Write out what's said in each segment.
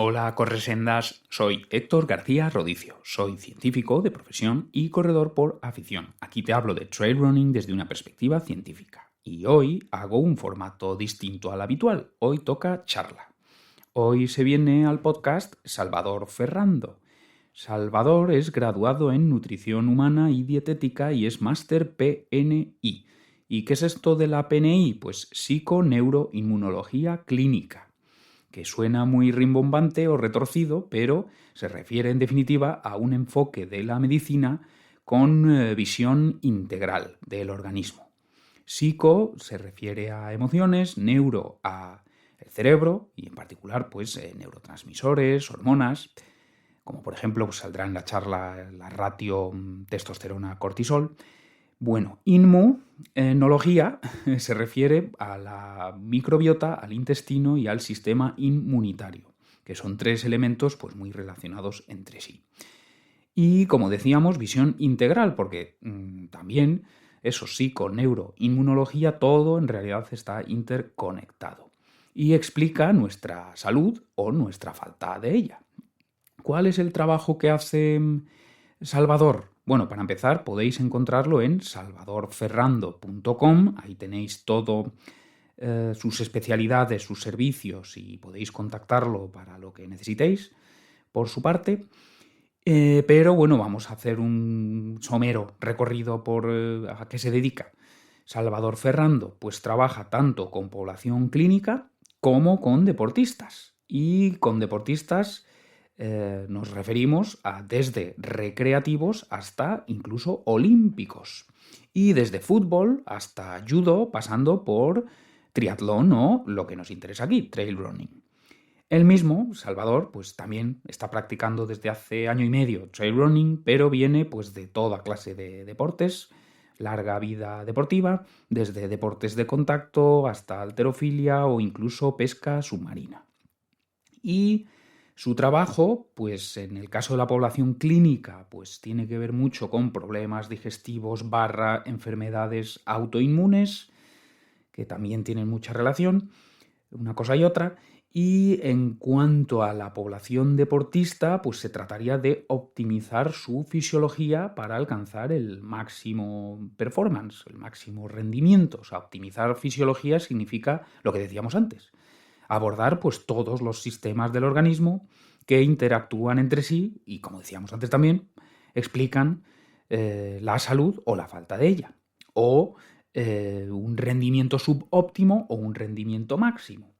Hola, corresendas. Soy Héctor García Rodicio. Soy científico de profesión y corredor por afición. Aquí te hablo de trail running desde una perspectiva científica. Y hoy hago un formato distinto al habitual. Hoy toca charla. Hoy se viene al podcast Salvador Ferrando. Salvador es graduado en nutrición humana y dietética y es máster PNI. ¿Y qué es esto de la PNI? Pues psiconeuroinmunología clínica, que suena muy rimbombante o retorcido, pero se refiere en definitiva a un enfoque de la medicina con visión integral del organismo. Psico se refiere a emociones, neuro a el cerebro y en particular pues neurotransmisores, hormonas, como por ejemplo pues, saldrá en la charla la ratio testosterona-cortisol. Bueno, inmunología se refiere a la microbiota, al intestino y al sistema inmunitario, que son tres elementos pues, muy relacionados entre sí. Y como decíamos, visión integral, porque también, eso sí, con neuroinmunología todo en realidad está interconectado y explica nuestra salud o nuestra falta de ella. ¿Cuál es el trabajo que hace Salvador? Bueno, para empezar podéis encontrarlo en salvadorferrando.com, ahí tenéis todo sus especialidades, sus servicios y podéis contactarlo para lo que necesitéis por su parte. Pero bueno, vamos a hacer un somero recorrido por a qué se dedica. Salvador Ferrando pues trabaja tanto con población clínica como con deportistas. Y con deportistas nos referimos a desde recreativos hasta incluso olímpicos. Y desde fútbol hasta judo, pasando por triatlón o lo que nos interesa aquí, trail running. Él mismo, Salvador, pues también está practicando desde hace año y medio trail running, pero viene pues de toda clase de deportes, larga vida deportiva, desde deportes de contacto hasta halterofilia o incluso pesca submarina. Y su trabajo, pues en el caso de la población clínica, pues tiene que ver mucho con problemas digestivos / enfermedades autoinmunes, que también tienen mucha relación, una cosa y otra. Y en cuanto a la población deportista, pues se trataría de optimizar su fisiología para alcanzar el máximo performance, el máximo rendimiento. O sea, optimizar fisiología significa lo que decíamos antes, abordar pues todos los sistemas del organismo que interactúan entre sí y, como decíamos antes también, explican la salud o la falta de ella, o un rendimiento subóptimo o un rendimiento máximo.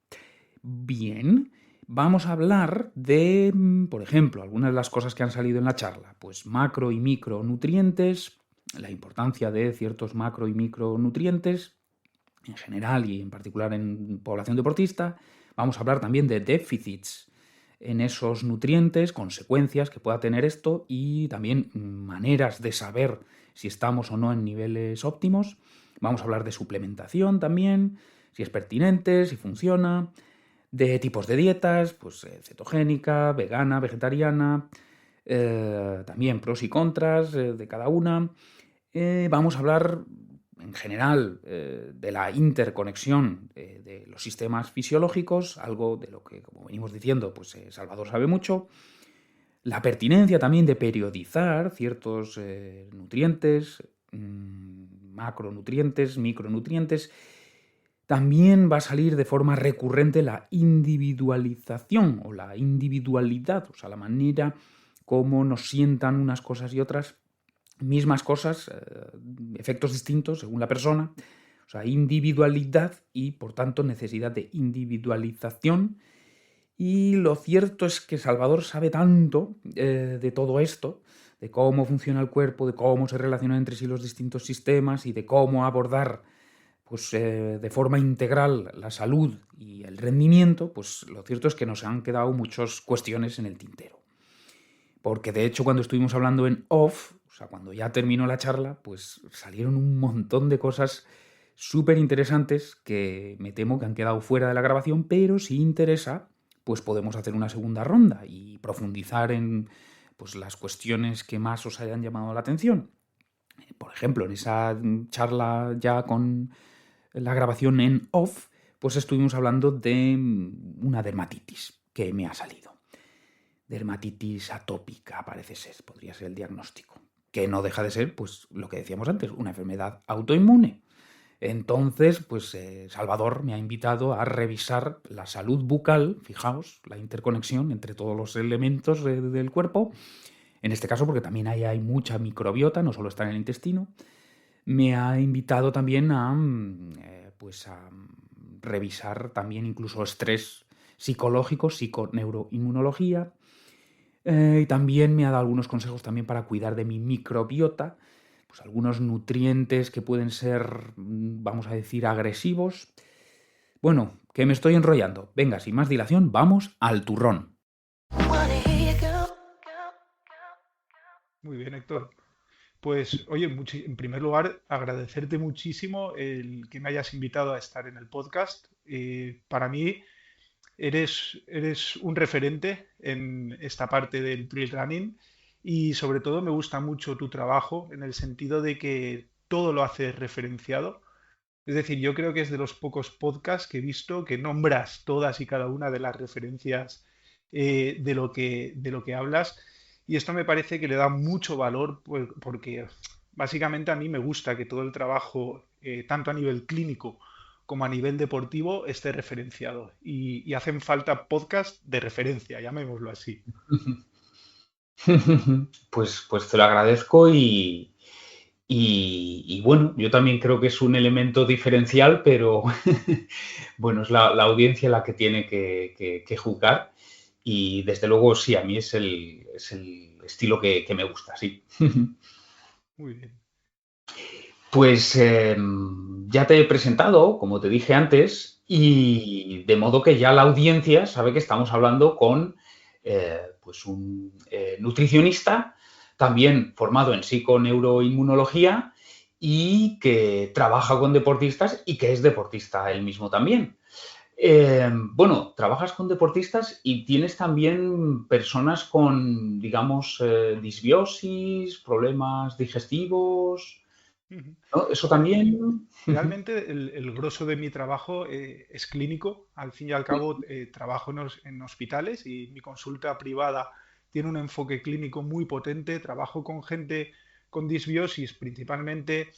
Bien, vamos a hablar de, por ejemplo, algunas de las cosas que han salido en la charla, pues macro y micronutrientes, la importancia de ciertos macro y micronutrientes en general y en particular en población deportista. Vamos a hablar también de déficits en esos nutrientes, consecuencias que pueda tener esto y también maneras de saber si estamos o no en niveles óptimos. Vamos a hablar de suplementación también, si es pertinente, si funciona, de tipos de dietas, pues cetogénica, vegana, vegetariana, también pros y contras de cada una. Vamos a hablar en general de la interconexión de los sistemas fisiológicos, algo de lo que, como venimos diciendo, pues Salvador sabe mucho. La pertinencia también de periodizar ciertos nutrientes, macronutrientes, micronutrientes. También va a salir de forma recurrente la individualización o la individualidad, o sea, la manera como nos sientan unas cosas y otras, mismas cosas, efectos distintos según la persona, o sea, individualidad y por tanto necesidad de individualización. Y lo cierto es que Salvador sabe tanto de todo esto, de cómo funciona el cuerpo, de cómo se relacionan entre sí los distintos sistemas y de cómo abordar pues, de forma integral la salud y el rendimiento, pues lo cierto es que nos han quedado muchas cuestiones en el tintero. Porque de hecho cuando estuvimos hablando en off, o sea, cuando ya terminó la charla, pues salieron un montón de cosas súper interesantes que me temo que han quedado fuera de la grabación, pero si interesa, pues podemos hacer una segunda ronda y profundizar en pues, las cuestiones que más os hayan llamado la atención. Por ejemplo, en esa charla ya con la grabación en off, pues estuvimos hablando de una dermatitis que me ha salido. dermatitis atópica, parece ser, podría ser el diagnóstico, que no deja de ser, pues, lo que decíamos antes, una enfermedad autoinmune. Entonces, pues Salvador me ha invitado a revisar la salud bucal, fijaos, la interconexión entre todos los elementos del cuerpo, en este caso porque también ahí hay mucha microbiota, no solo está en el intestino. Me ha invitado también a, pues a revisar también incluso estrés psicológico, psiconeuroinmunología, y también me ha dado algunos consejos también para cuidar de mi microbiota, pues algunos nutrientes que pueden ser, vamos a decir, agresivos. Bueno, que me estoy enrollando. Venga, sin más dilación, vamos al turrón. Muy bien, Héctor. Pues, oye, en primer lugar, agradecerte muchísimo el que me hayas invitado a estar en el podcast. Para mí, eres un referente en esta parte del trail running y sobre todo me gusta mucho tu trabajo en el sentido de que todo lo haces referenciado. Es decir, yo creo que es de los pocos podcasts que he visto que nombras todas y cada una de las referencias de lo que hablas. Y esto me parece que le da mucho valor porque básicamente a mí me gusta que todo el trabajo, tanto a nivel clínico como a nivel deportivo, esté referenciado. Y hacen falta podcasts de referencia, llamémoslo así. Pues te lo agradezco y bueno, yo también creo que es un elemento diferencial, pero bueno, es la audiencia la que tiene que juzgar y desde luego sí, a mí es el estilo que me gusta, sí. Muy bien. Pues ya te he presentado, como te dije antes, y de modo que ya la audiencia sabe que estamos hablando con pues un nutricionista, también formado en psiconeuroinmunología y que trabaja con deportistas y que es deportista él mismo también. Bueno, trabajas con deportistas y tienes también personas con, digamos, disbiosis, problemas digestivos. Ujú. ¿No? Eso Bueno, también. realmente el grosso de mi trabajo es clínico. Al fin y al cabo, trabajo en hospitales y mi consulta privada tiene un enfoque clínico muy potente. Trabajo con gente con disbiosis, principalmente,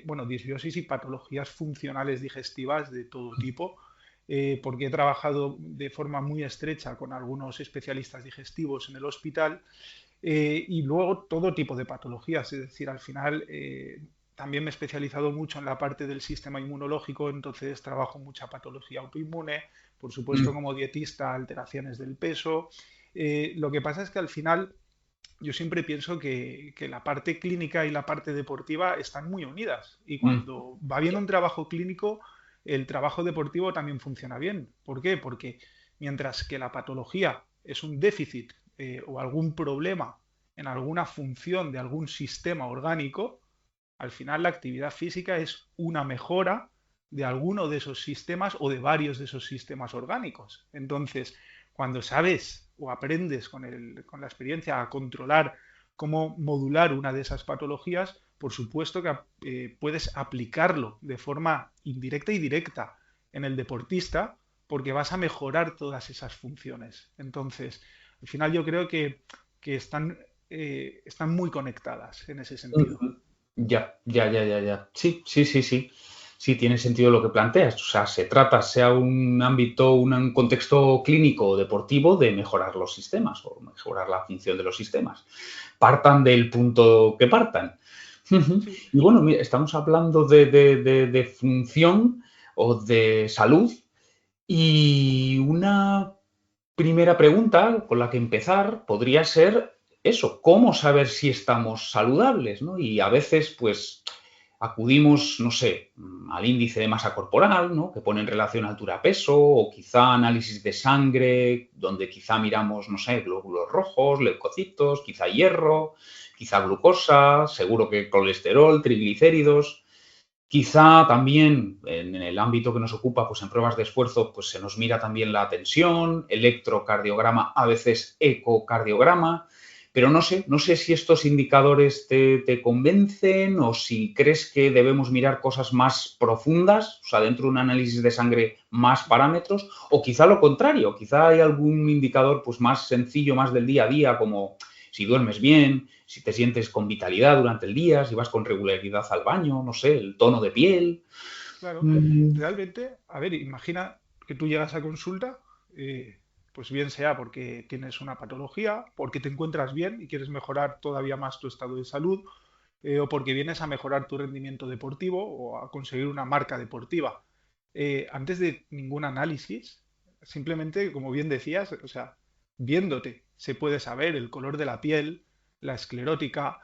bueno, disbiosis y patologías funcionales digestivas de todo tipo, porque he trabajado de forma muy estrecha con algunos especialistas digestivos en el hospital y luego todo tipo de patologías, es decir, al final también me he especializado mucho en la parte del sistema inmunológico, entonces trabajo mucha patología autoinmune, por supuesto Mm, como dietista, alteraciones del peso. Lo que pasa es que al final yo siempre pienso que la parte clínica y la parte deportiva están muy unidas y mm, cuando va bien un trabajo clínico, el trabajo deportivo también funciona bien. ¿Por qué? Porque mientras que la patología es un déficit o algún problema en alguna función de algún sistema orgánico, al final la actividad física es una mejora de alguno de esos sistemas o de varios de esos sistemas orgánicos. Entonces, cuando sabes o aprendes con la experiencia a controlar cómo modular una de esas patologías, por supuesto que puedes aplicarlo de forma indirecta y directa en el deportista porque vas a mejorar todas esas funciones. Entonces, al final yo creo que están muy conectadas en ese sentido. ujú. Ya, ya, ya, ya, ya. Sí, sí, sí, sí. Sí, tiene sentido lo que planteas. O sea, se trata, sea un ámbito, un contexto clínico o deportivo, de mejorar los sistemas o mejorar la función de los sistemas. Partan del punto que partan. Ujú. Sí. Y bueno, mira, estamos hablando de función o de salud. Y una primera pregunta con la que empezar podría ser eso, ¿cómo saber si estamos saludables? ¿No? Y a veces, pues, acudimos, no sé, al índice de masa corporal, ¿no? Que pone en relación altura-peso, o quizá análisis de sangre, donde quizá miramos, no sé, glóbulos rojos, leucocitos, quizá hierro, quizá glucosa, seguro que colesterol, triglicéridos. Quizá también en el ámbito que nos ocupa, pues en pruebas de esfuerzo, pues se nos mira también la tensión, electrocardiograma, a veces ecocardiograma, Pero no sé si estos indicadores te convencen o si crees que debemos mirar cosas más profundas, o sea, dentro de un análisis de sangre más parámetros, o quizá lo contrario, quizá hay algún indicador pues más sencillo, más del día a día, como si duermes bien, si te sientes con vitalidad durante el día, si vas con regularidad al baño, no sé, el tono de piel. Claro, Mm, realmente, a ver, imagina que tú llegas a consulta, pues bien sea porque tienes una patología, porque te encuentras bien y quieres mejorar todavía más tu estado de salud, o porque vienes a mejorar tu rendimiento deportivo o a conseguir una marca deportiva. Antes de ningún análisis, simplemente, como bien decías, o sea, viéndote, se puede saber el color de la piel, la esclerótica,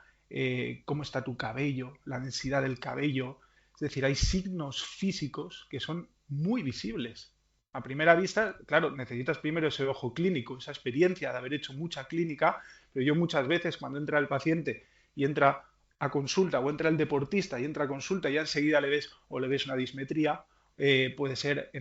cómo está tu cabello, la densidad del cabello. Es decir, hay signos físicos que son muy visibles. A primera vista, claro, necesitas primero ese ojo clínico, esa experiencia de haber hecho mucha clínica, pero yo muchas veces cuando entra el paciente y entra a consulta o entra el deportista y entra a consulta y ya enseguida le ves o le ves una dismetría, puede ser,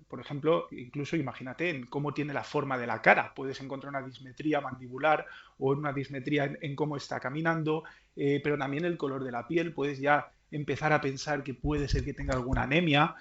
por ejemplo, incluso imagínate en cómo tiene la forma de la cara. Puedes encontrar una dismetría mandibular o una dismetría en cómo está caminando, pero también el color de la piel. Puedes ya empezar a pensar que puede ser que tenga alguna anemia,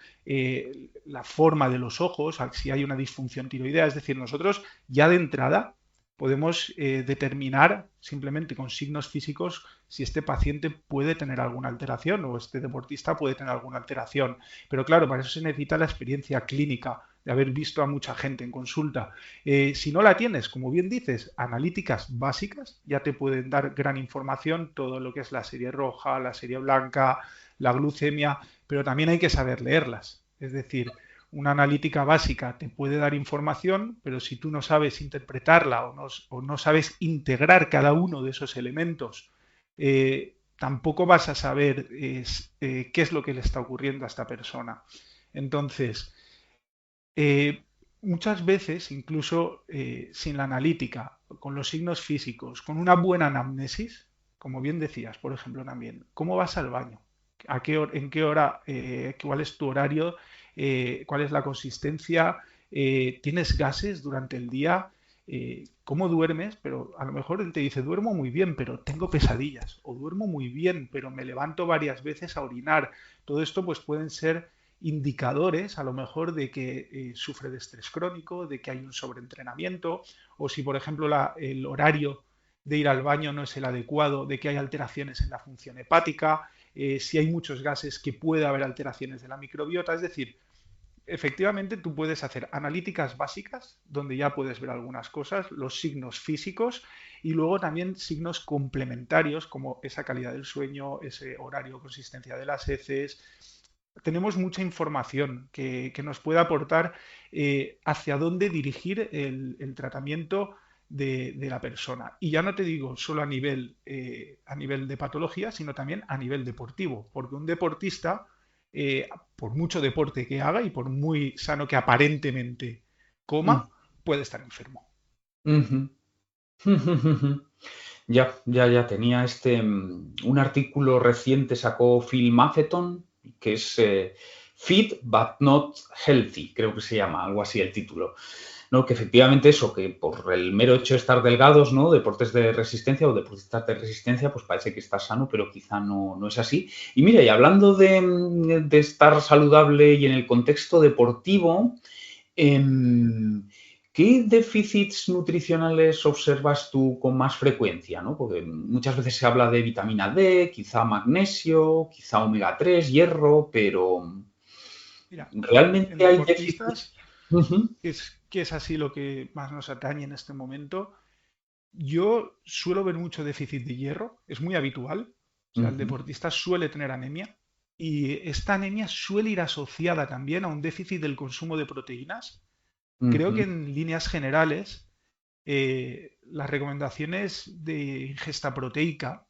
la forma de los ojos, si hay una disfunción tiroidea. Es decir, nosotros ya de entrada podemos determinar simplemente con signos físicos si este paciente puede tener alguna alteración o este deportista puede tener alguna alteración. Pero claro, para eso se necesita la experiencia clínica de haber visto a mucha gente en consulta. Si no la tienes, como bien dices, analíticas básicas ya te pueden dar gran información, todo lo que es la serie roja, la serie blanca, la glucemia, pero también hay que saber leerlas. Es decir, una analítica básica te puede dar información, pero si tú no sabes interpretarla o no sabes integrar cada uno de esos elementos, tampoco vas a saber qué es lo que le está ocurriendo a esta persona. Entonces, eh, muchas veces, incluso sin la analítica, con los signos físicos, con una buena anamnesis, como bien decías, por ejemplo, también, ¿cómo vas al baño? ¿En qué hora? ¿Cuál es tu horario? ¿Cuál es la consistencia? ¿Tienes gases durante el día? ¿Cómo duermes? Pero a lo mejor él te dice, duermo muy bien, pero tengo pesadillas. O duermo muy bien, pero me levanto varias veces a orinar. Todo esto pues pueden ser indicadores a lo mejor de que sufre de estrés crónico, de que hay un sobreentrenamiento, o si por ejemplo el horario de ir al baño no es el adecuado, de que hay alteraciones en la función hepática, si hay muchos gases que puede haber alteraciones de la microbiota, es decir, efectivamente tú puedes hacer analíticas básicas donde ya puedes ver algunas cosas, los signos físicos y luego también signos complementarios como esa calidad del sueño, ese horario, consistencia de las heces. Tenemos mucha información que nos puede aportar hacia dónde dirigir el tratamiento de la persona. Y ya no te digo solo a nivel de patología, sino también a nivel deportivo, porque un deportista, por mucho deporte que haga y por muy sano que aparentemente mm, coma, puede estar enfermo. ujú. Ya tenía un artículo reciente sacó Phil Maffeton, que es Fit but not healthy, creo que se llama, algo así el título. ¿No? Que efectivamente eso, que por el mero hecho de estar delgados, ¿no? Deportes de resistencia o deportistas de resistencia, pues parece que estás sano, pero quizá no es así. Y mira, y hablando de estar saludable y en el contexto deportivo, ¿qué déficits nutricionales observas tú con más frecuencia? ¿No? Porque muchas veces se habla de vitamina D, quizá magnesio, quizá omega 3, hierro, pero Mira, en ¿realmente hay déficits? deportistas, Ujú, que es así lo que más nos atañe en este momento, yo suelo ver mucho déficit de hierro, es muy habitual. O sea, el ujú, deportista suele tener anemia y esta anemia suele ir asociada también a un déficit del consumo de proteínas. Creo que ujú, en líneas generales las recomendaciones de ingesta proteica,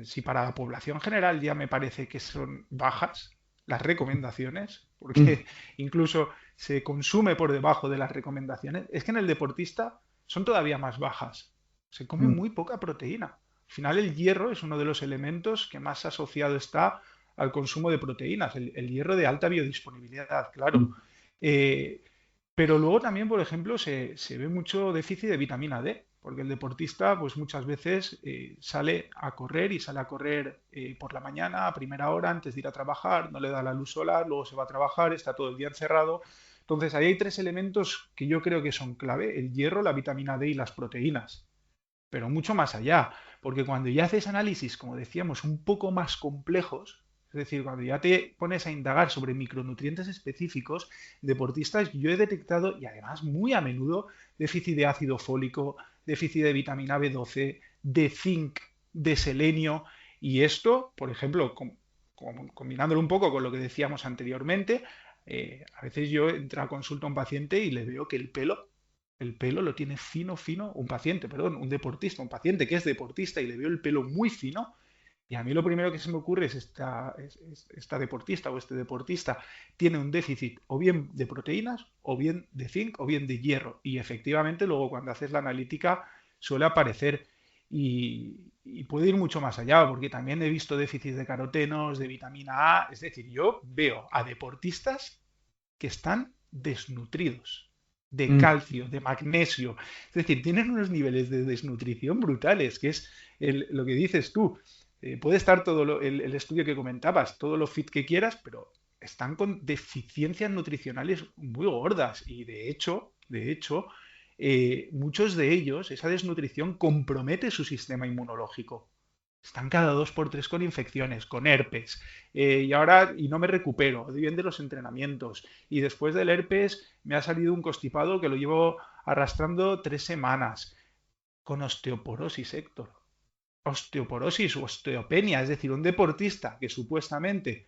si para la población general ya me parece que son bajas, las recomendaciones, ujú, porque incluso se consume por debajo de las recomendaciones, es que en el deportista son todavía más bajas. Se come ujú, muy poca proteína. Al final el hierro es uno de los elementos que más asociado está al consumo de proteínas, el hierro de alta biodisponibilidad, claro. ujú. Eh, pero luego también, por ejemplo, se ve mucho déficit de vitamina D. porque el deportista pues muchas veces sale a correr y sale a correr por la mañana a primera hora antes de ir a trabajar, no le da la luz solar, luego se va a trabajar, está todo el día encerrado. Entonces ahí hay tres elementos que yo creo que son clave: el hierro, la vitamina D y las proteínas, pero mucho más allá, porque cuando ya haces análisis, como decíamos, un poco más complejos, es decir, cuando ya te pones a indagar sobre micronutrientes específicos, deportistas, yo he detectado, y además muy a menudo, déficit de ácido fólico, déficit de vitamina B12, de zinc, de selenio, y esto, por ejemplo, combinándolo un poco con lo que decíamos anteriormente, a veces yo entro a consulta a un paciente y le veo que el pelo lo tiene fino, fino, un paciente, perdón, un deportista, un paciente que es deportista y le veo el pelo muy fino. Y a mí lo primero que se me ocurre es esta deportista o este deportista tiene un déficit o bien de proteínas, o bien de zinc, o bien de hierro. Y efectivamente luego cuando haces la analítica suele aparecer y puede ir mucho más allá, porque también he visto déficits de carotenos, de vitamina A. Es decir, yo veo a deportistas que están desnutridos de Mm. calcio, de magnesio. Es decir, tienen unos niveles de desnutrición brutales, que es lo que dices tú. Puede estar todo el estudio que comentabas, todo lo fit que quieras, pero están con deficiencias nutricionales muy gordas y muchos de ellos, esa desnutrición compromete su sistema inmunológico. Están cada dos por tres con infecciones, con herpes. Y no me recupero, bien de los entrenamientos. Y después del herpes me ha salido un constipado que lo llevo arrastrando 3 semanas. Con osteoporosis, Héctor. Osteoporosis o osteopenia, es decir, un deportista que supuestamente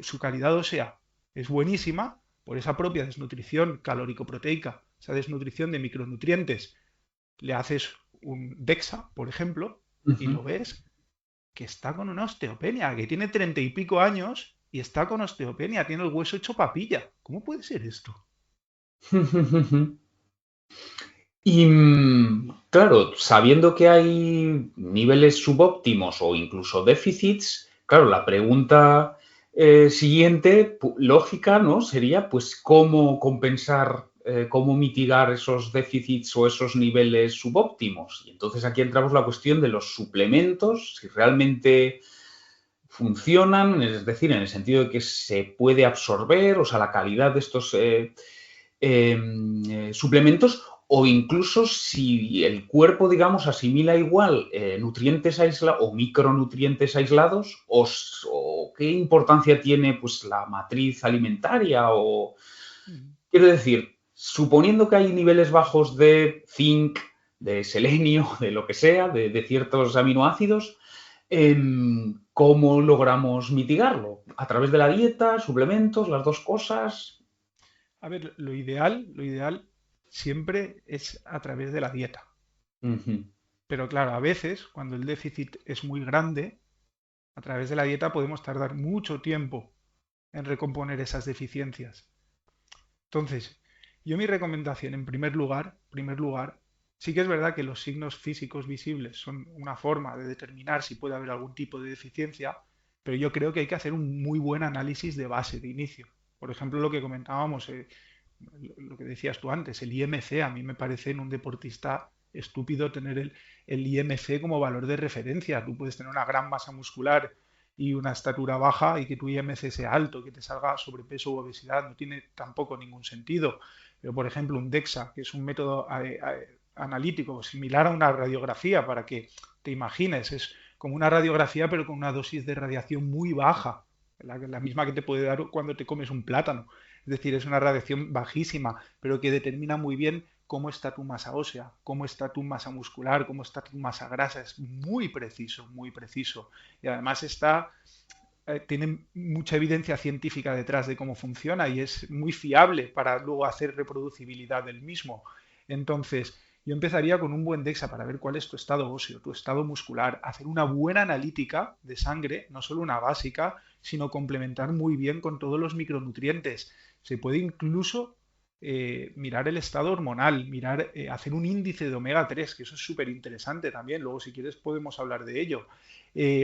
su calidad ósea es buenísima por esa propia desnutrición calórico-proteica, esa desnutrición de micronutrientes. Le haces un DEXA, por ejemplo, y Ujú. lo ves que está con una osteopenia, que tiene 30 y pico años y está con osteopenia, tiene el hueso hecho papilla. ¿Cómo puede ser esto? Y claro, sabiendo que hay niveles subóptimos o incluso déficits, claro, la pregunta siguiente, lógica, ¿no? Sería, pues, ¿cómo compensar, cómo mitigar esos déficits o esos niveles subóptimos? Y entonces aquí entramos la cuestión de los suplementos, si realmente funcionan, es decir, en el sentido de que se puede absorber, o sea, la calidad de estos suplementos, o incluso si el cuerpo, digamos, asimila igual nutrientes aislados o micronutrientes aislados, o qué importancia tiene pues la matriz alimentaria, o quiero decir, suponiendo que hay niveles bajos de zinc, de selenio, de lo que sea, de ciertos aminoácidos, ¿cómo logramos mitigarlo? ¿A través de la dieta, suplementos, las dos cosas? A ver, lo ideal siempre es a través de la dieta. Ujú. Pero claro, a veces, cuando el déficit es muy grande, a través de la dieta podemos tardar mucho tiempo en recomponer esas deficiencias. Entonces, yo mi recomendación, en primer lugar, sí que es verdad que los signos físicos visibles son una forma de determinar si puede haber algún tipo de deficiencia, pero yo creo que hay que hacer un muy buen análisis de base, de inicio. Por ejemplo, lo que comentábamos, lo que decías tú antes, el IMC. A mí me parece en un deportista estúpido tener el IMC como valor de referencia. Tú puedes tener una gran masa muscular y una estatura baja y que tu IMC sea alto, que te salga sobrepeso u obesidad, no tiene tampoco ningún sentido. Pero, por ejemplo, un DEXA, que es un método analítico similar a una radiografía, para que te imagines, es como una radiografía pero con una dosis de radiación muy baja, la misma que te puede dar cuando te comes un plátano. Es decir, es una radiación bajísima, pero que determina muy bien cómo está tu masa ósea, cómo está tu masa muscular, cómo está tu masa grasa. Es muy preciso, muy preciso. Y además tiene mucha evidencia científica detrás de cómo funciona y es muy fiable para luego hacer reproducibilidad del mismo. Entonces, yo empezaría con un buen DEXA para ver cuál es tu estado óseo, tu estado muscular, hacer una buena analítica de sangre, no solo una básica, sino complementar muy bien con todos los micronutrientes. Se puede incluso mirar el estado hormonal, hacer un índice de omega 3, que eso es súper interesante también. Luego, si quieres, podemos hablar de ello.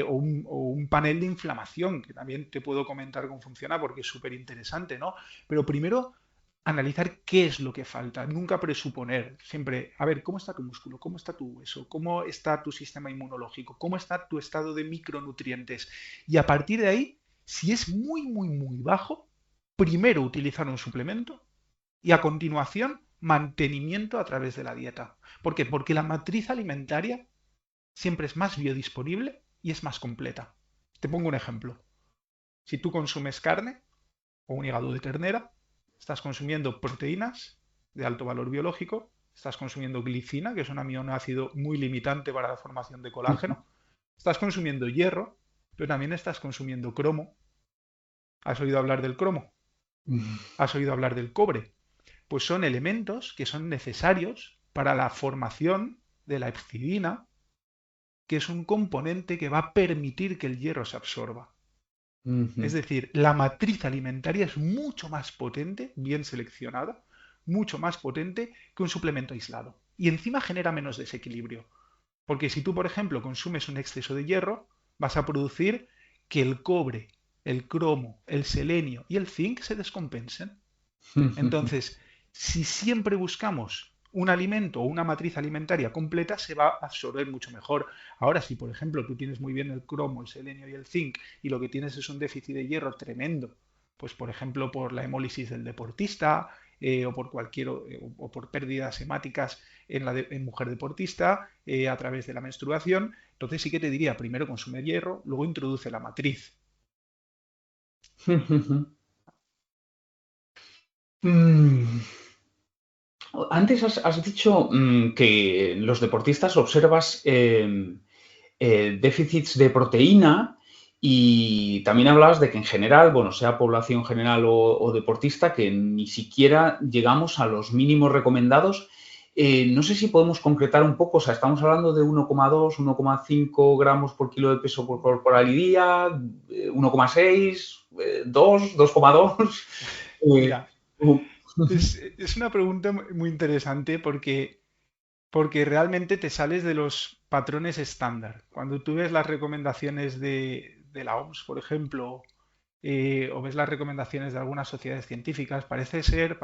O un panel de inflamación, que también te puedo comentar cómo funciona porque es súper interesante, ¿no? Pero primero, analizar qué es lo que falta, nunca presuponer, siempre, a ver, ¿cómo está tu músculo? ¿Cómo está tu hueso? ¿Cómo está tu sistema inmunológico? ¿Cómo está tu estado de micronutrientes? Y a partir de ahí, si es muy, muy, muy bajo, primero utilizar un suplemento y a continuación mantenimiento a través de la dieta. ¿Por qué? Porque la matriz alimentaria siempre es más biodisponible y es más completa. Te pongo un ejemplo. Si tú consumes carne o un hígado de ternera, estás consumiendo proteínas de alto valor biológico, estás consumiendo glicina, que es un aminoácido muy limitante para la formación de colágeno, estás consumiendo hierro, pero también estás consumiendo cromo. ¿Has oído hablar del cromo? ¿Has oído hablar del cobre? Pues son elementos que son necesarios para la formación de la hepcidina, que es un componente que va a permitir que el hierro se absorba. Es Ujú. decir, la matriz alimentaria es mucho más potente, bien seleccionada, mucho más potente que un suplemento aislado. Y encima genera menos desequilibrio. Porque si tú, por ejemplo, consumes un exceso de hierro, vas a producir que el cobre, el cromo, el selenio y el zinc se descompensen. Entonces, si siempre buscamos un alimento o una matriz alimentaria completa, se va a absorber mucho mejor. Ahora, si por ejemplo tú tienes muy bien el cromo, el selenio y el zinc y lo que tienes es un déficit de hierro tremendo, pues por ejemplo por la hemólisis del deportista o por o por pérdidas hemáticas en mujer deportista a través de la menstruación, entonces sí que te diría primero consume hierro, luego introduce la matriz. Mm. Antes has dicho que los deportistas observas déficits de proteína y también hablabas de que en general, bueno, sea población general o deportista, que ni siquiera llegamos a los mínimos recomendados. No sé si podemos concretar un poco, o sea, estamos hablando de 1,2, 1,5 gramos por kilo de peso por corporal y día, 1,6, 2, 2,2. Eh, Mira, es una pregunta muy interesante porque realmente te sales de los patrones estándar. Cuando tú ves las recomendaciones de la OMS, por ejemplo, o ves las recomendaciones de algunas sociedades científicas, parece ser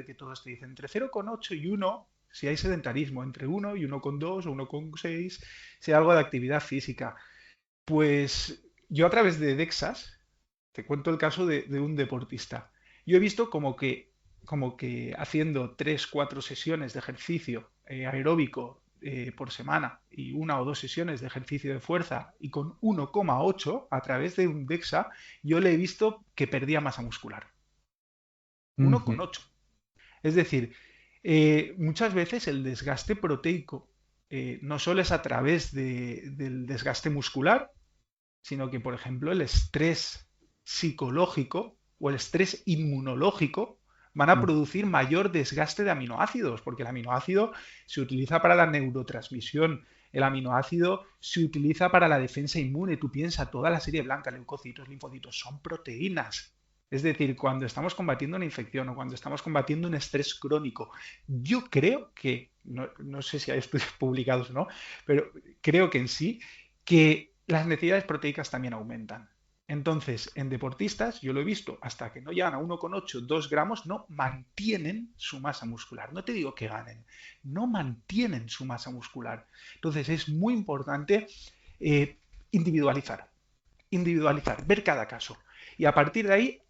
que todos te dicen entre 0,8 y 1 si hay sedentarismo, entre 1 y 1,2 o 1,6 si hay algo de actividad física. Pues yo a través de Dexas te cuento el caso de un deportista. Yo he visto como que haciendo 3, 4 sesiones de ejercicio aeróbico por semana y 1 o 2 sesiones de ejercicio de fuerza y con 1,8 a través de un DEXA, yo le he visto que perdía masa muscular. Ujú. 1,8. Es decir, muchas veces el desgaste proteico no solo es a través del desgaste muscular, sino que, por ejemplo, el estrés psicológico o el estrés inmunológico van a producir mayor desgaste de aminoácidos, porque el aminoácido se utiliza para la neurotransmisión, el aminoácido se utiliza para la defensa inmune. Tú piensas, toda la serie blanca, leucocitos, linfocitos, son proteínas. Es decir, cuando estamos combatiendo una infección o cuando estamos combatiendo un estrés crónico, yo creo que, no sé si hay estudios publicados o no, pero creo que en sí, que las necesidades proteicas también aumentan. Entonces, en deportistas, yo lo he visto, hasta que no llegan a 1,8, 2 gramos, no mantienen su masa muscular. No te digo que ganen, no mantienen su masa muscular. Entonces, es muy importante eh, individualizar, individualizar, ver cada caso. Y a partir de ahí,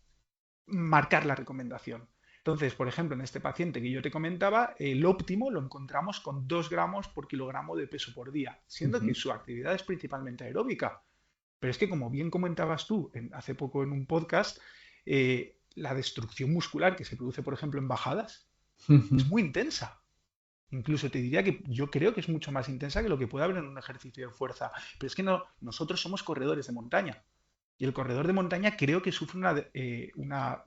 marcar la recomendación. Entonces, por ejemplo, en este paciente que yo te comentaba, el óptimo lo encontramos con 2 gramos por kilogramo de peso por día, siendo que Ujú. su actividad es principalmente aeróbica. Pero es que, como bien comentabas tú hace poco en un podcast, la destrucción muscular que se produce, por ejemplo, en bajadas es Ujú. muy intensa. Incluso te diría que yo creo que es mucho más intensa que lo que puede haber en un ejercicio de fuerza. Pero es que no, nosotros somos corredores de montaña. Y el corredor de montaña creo que sufre una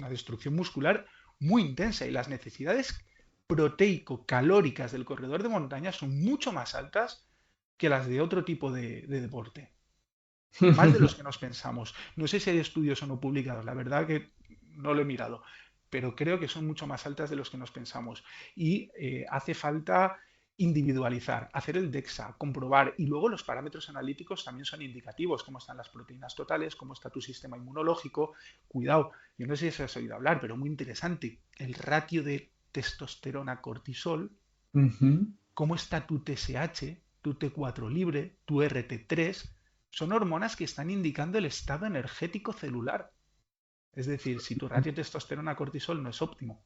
destrucción muscular muy intensa. Y las necesidades proteico-calóricas del corredor de montaña son mucho más altas que las de otro tipo de deporte. Más de los que nos pensamos. No sé si hay estudios o no publicados, la verdad que no lo he mirado, pero creo que son mucho más altas de los que nos pensamos. Y hace falta individualizar, hacer el DEXA, comprobar y luego los parámetros analíticos también son indicativos, cómo están las proteínas totales, cómo está tu sistema inmunológico. Cuidado, yo no sé si has oído hablar, pero muy interesante, el ratio de testosterona-cortisol, Ujú. cómo está tu TSH, tu T4 libre, tu RT3, son hormonas que están indicando el estado energético celular. Es decir, si tu ratio testosterona-cortisol no es óptimo,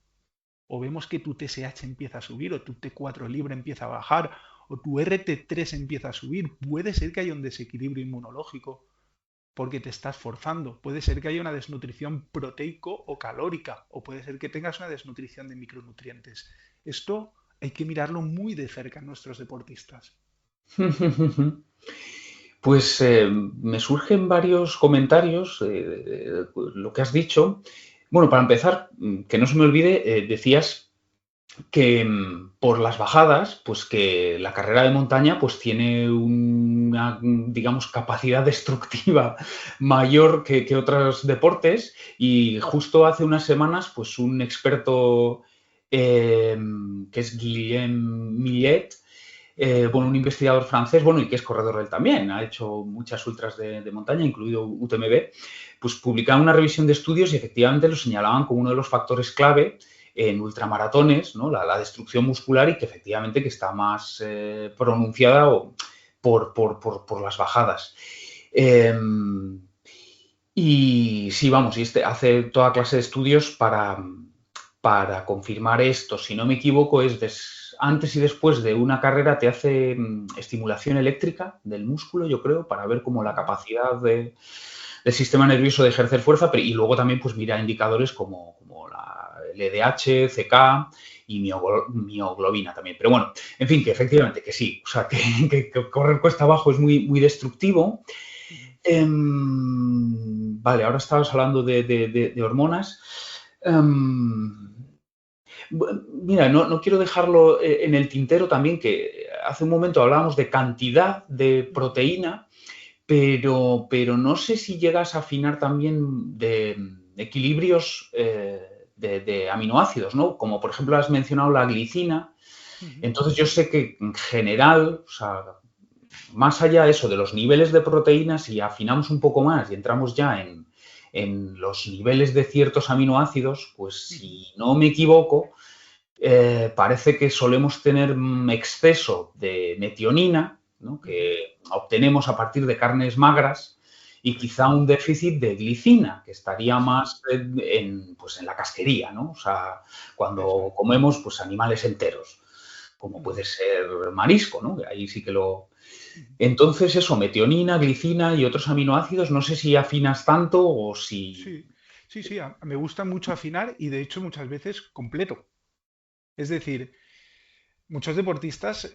o vemos que tu TSH empieza a subir, o tu T4 libre empieza a bajar, o tu RT3 empieza a subir, puede ser que haya un desequilibrio inmunológico porque te estás forzando. Puede ser que haya una desnutrición proteico o calórica, o puede ser que tengas una desnutrición de micronutrientes. Esto hay que mirarlo muy de cerca en nuestros deportistas. Pues me surgen varios comentarios, lo que has dicho. Bueno, para empezar, que no se me olvide, decías que por las bajadas, pues que la carrera de montaña pues tiene una, digamos, capacidad destructiva mayor que otros deportes y justo hace unas semanas pues un experto que es Guillaume Millet, bueno, un investigador francés, bueno, y que es corredor él también, ha hecho muchas ultras de montaña, incluido UTMB, pues publicaban una revisión de estudios y efectivamente lo señalaban como uno de los factores clave en ultramaratones, ¿no? La destrucción muscular y que efectivamente que está más pronunciada por las bajadas. Eh, y sí, vamos, y hace toda clase de estudios para confirmar esto. Si no me equivoco, antes y después de una carrera te hace estimulación eléctrica del músculo, yo creo, para ver como la capacidad del sistema nervioso de ejercer fuerza, y luego también pues mira indicadores como la LDH, CK y mioglobina también. Pero bueno, en fin, que efectivamente que sí, o sea, que correr cuesta abajo es muy, muy destructivo. Vale, ahora estabas hablando de hormonas. Em, Mira, no quiero dejarlo en el tintero también, que hace un momento hablábamos de cantidad de proteína, pero no sé si llegas a afinar también de equilibrios de aminoácidos, ¿no? Como por ejemplo has mencionado la glicina. Entonces yo sé que en general, o sea, más allá de eso, de los niveles de proteínas, si afinamos un poco más y entramos ya en los niveles de ciertos aminoácidos, pues si no me equivoco, parece que solemos tener exceso de metionina, ¿no? Que obtenemos a partir de carnes magras y quizá un déficit de glicina, que estaría Sí, más pues en la casquería, ¿no? O sea, eso cuando es. comemos pues, animales enteros, como puede ser marisco, ¿no? Que ahí sí que lo... Entonces eso, metionina, glicina y otros aminoácidos, no sé si afinas tanto o si... Sí, sí, sí, me gusta mucho afinar y de hecho muchas veces completo. Es decir, muchos deportistas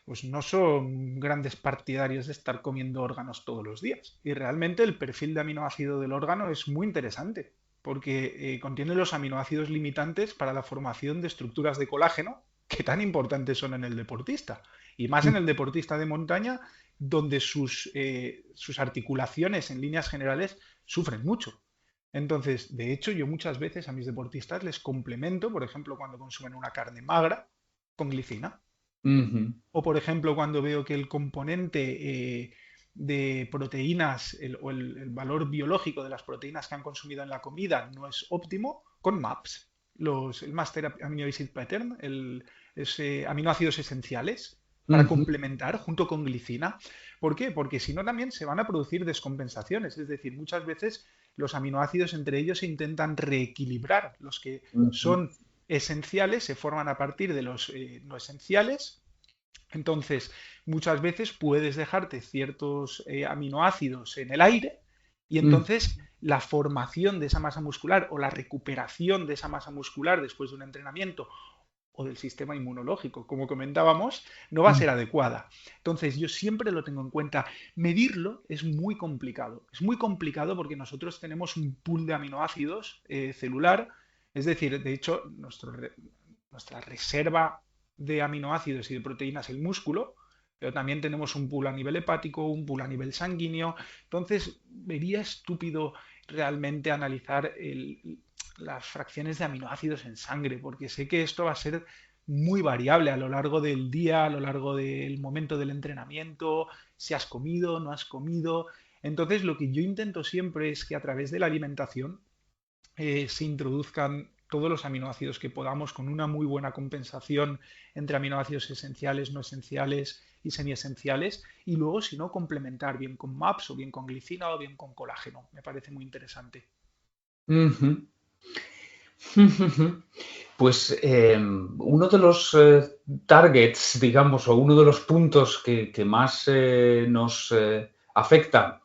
pues no son grandes partidarios de estar comiendo órganos todos los días. Y realmente el perfil de aminoácido del órgano es muy interesante porque contiene los aminoácidos limitantes para la formación de estructuras de colágeno que tan importantes son en el deportista. Y más en el deportista de montaña, donde sus articulaciones en líneas generales sufren mucho. Entonces, de hecho, yo muchas veces a mis deportistas les complemento, por ejemplo, cuando consumen una carne magra, con glicina. Ujú, O, por ejemplo, cuando veo que el componente de proteínas el valor biológico de las proteínas que han consumido en la comida no es óptimo, con MAPS, el Master Amino Acid Pattern, aminoácidos esenciales, para ujú, complementar junto con glicina. ¿Por qué? Porque si no también se van a producir descompensaciones. Es decir, muchas veces los aminoácidos entre ellos se intentan reequilibrar. Los que ujú. son esenciales se forman a partir de los no esenciales. Entonces, muchas veces puedes dejarte ciertos aminoácidos en el aire y Mm, entonces la formación de esa masa muscular o la recuperación de esa masa muscular después de un entrenamiento o del sistema inmunológico, como comentábamos, no va a mm, ser adecuada. Entonces, yo siempre lo tengo en cuenta. Medirlo es muy complicado. Es muy complicado porque nosotros tenemos un pool de aminoácidos celular, es decir, de hecho, nuestra reserva de aminoácidos y de proteínas el músculo, pero también tenemos un pool a nivel hepático, un pool a nivel sanguíneo. Entonces, vería estúpido realmente analizar las fracciones de aminoácidos en sangre, porque sé que esto va a ser muy variable a lo largo del día, a lo largo del momento del entrenamiento, si has comido, no has comido. Entonces, lo que yo intento siempre es que a través de la alimentación se introduzcan todos los aminoácidos que podamos con una muy buena compensación entre aminoácidos esenciales, no esenciales y semiesenciales, y luego, si no, complementar bien con MAPS o bien con glicina o bien con colágeno. Me parece muy interesante. Ujú. Pues uno de los targets, digamos, o uno de los puntos que más nos afecta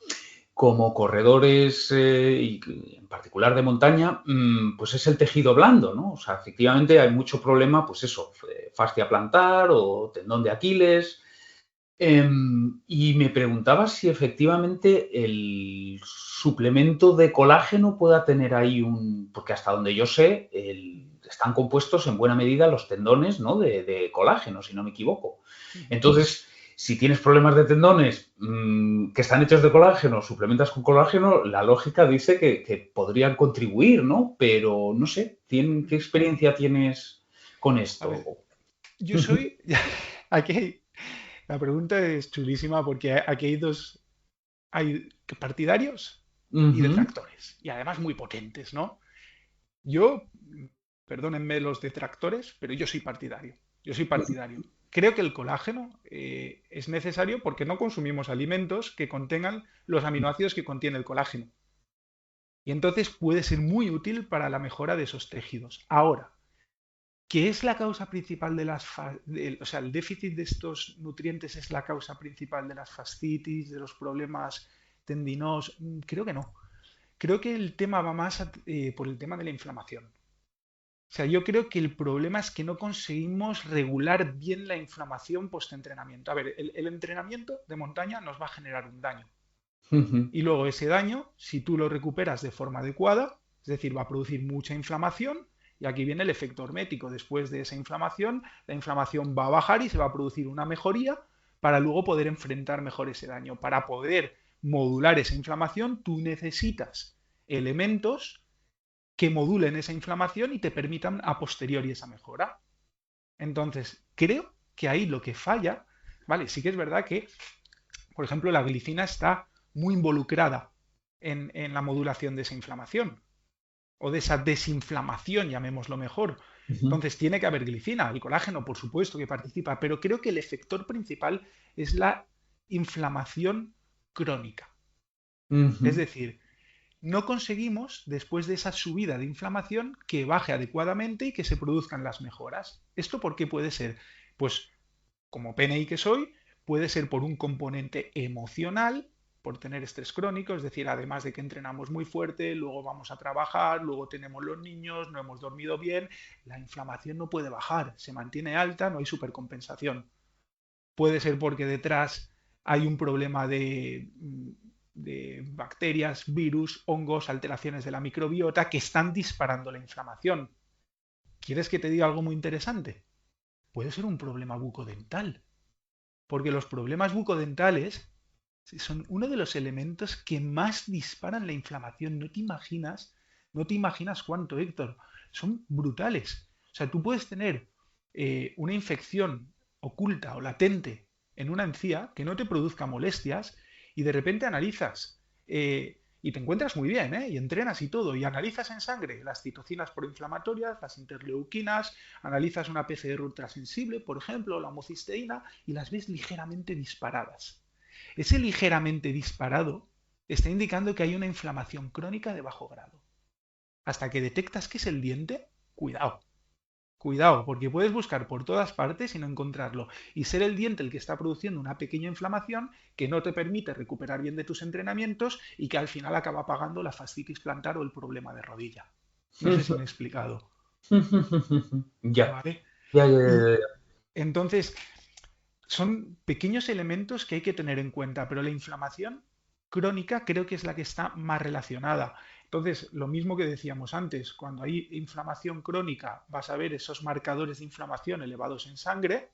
como corredores y en particular de montaña, pues es el tejido blando, ¿no? O sea, efectivamente hay mucho problema, pues eso, fascia plantar o tendón de Aquiles. Y me preguntaba si efectivamente el suplemento de colágeno pueda tener ahí porque hasta donde yo sé, están compuestos en buena medida los tendones, ¿no? de colágeno, si no me equivoco. Ujú. Entonces, si tienes problemas de tendones que están hechos de colágeno, suplementas con colágeno, la lógica dice que podrían contribuir, ¿no? Pero no sé, ¿qué experiencia tienes con A ver, esto? yo soy... Aquí la pregunta es chulísima porque aquí hay dos, hay partidarios y Ujú. detractores, y además muy potentes, ¿no? Yo, perdónenme los detractores, pero yo soy partidario. Yo soy partidario. Creo que el colágeno es necesario porque no consumimos alimentos que contengan los aminoácidos que contiene el colágeno. Y entonces puede ser muy útil para la mejora de esos tejidos. Ahora, ¿qué es la causa principal de o sea, el déficit de estos nutrientes es la causa principal de las fascitis, de los problemas tendinosos? Creo que no. Creo que el tema va más por el tema de la inflamación. O sea, yo creo que el problema es que no conseguimos regular bien la inflamación post-entrenamiento. A ver, el entrenamiento de montaña nos va a generar un daño. Ujú. Y luego ese daño, si tú lo recuperas de forma adecuada, es decir, va a producir mucha inflamación, y aquí viene el efecto hormético. Después de esa inflamación, la inflamación va a bajar y se va a producir una mejoría para luego poder enfrentar mejor ese daño. Para poder modular esa inflamación, tú necesitas elementos que modulen esa inflamación y te permitan a posteriori esa mejora. Entonces, creo que ahí lo que falla, ¿vale? Sí que es verdad que, por ejemplo, la glicina está muy involucrada en la modulación de esa inflamación o de esa desinflamación, llamémoslo mejor. Ujú. Entonces, tiene que haber glicina y colágeno, por supuesto, que participa, pero creo que el efector principal es la inflamación crónica. Es Ujú. decir, no conseguimos, después de esa subida de inflamación, que baje adecuadamente y que se produzcan las mejoras. ¿Esto por qué puede ser? Pues como PNI que soy, puede ser por un componente emocional, por tener estrés crónico, es decir, además de que entrenamos muy fuerte, luego vamos a trabajar, luego tenemos los niños, no hemos dormido bien, la inflamación no puede bajar, se mantiene alta, no hay supercompensación. Puede ser porque detrás hay un problema de bacterias, virus, hongos, alteraciones de la microbiota que están disparando la inflamación. ¿Quieres que te diga algo muy interesante? Puede ser un problema bucodental, porque los problemas bucodentales son uno de los elementos que más disparan la inflamación. No te imaginas cuánto, Héctor. Son brutales. O sea, tú puedes tener una infección oculta o latente en una encía que no te produzca molestias y de repente analizas y te encuentras muy bien, ¿eh? Y entrenas y todo, y analizas en sangre las citocinas proinflamatorias, las interleuquinas, analizas una PCR ultrasensible, por ejemplo, la homocisteína, y las ves ligeramente disparadas. Ese ligeramente disparado está indicando que hay una inflamación crónica de bajo grado. Hasta que detectas que es el diente, cuidado, cuidado, porque puedes buscar por todas partes y no encontrarlo. Y ser el diente el que está produciendo una pequeña inflamación que no te permite recuperar bien de tus entrenamientos y que al final acaba pagando la fascitis plantar o el problema de rodilla. No sé si me he explicado. Ya, ¿Vale? ya, ya, Y ya, ya. entonces, son pequeños elementos que hay que tener en cuenta, pero la inflamación crónica creo que es la que está más relacionada. Entonces, lo mismo que decíamos antes, cuando hay inflamación crónica, vas a ver esos marcadores de inflamación elevados en sangre,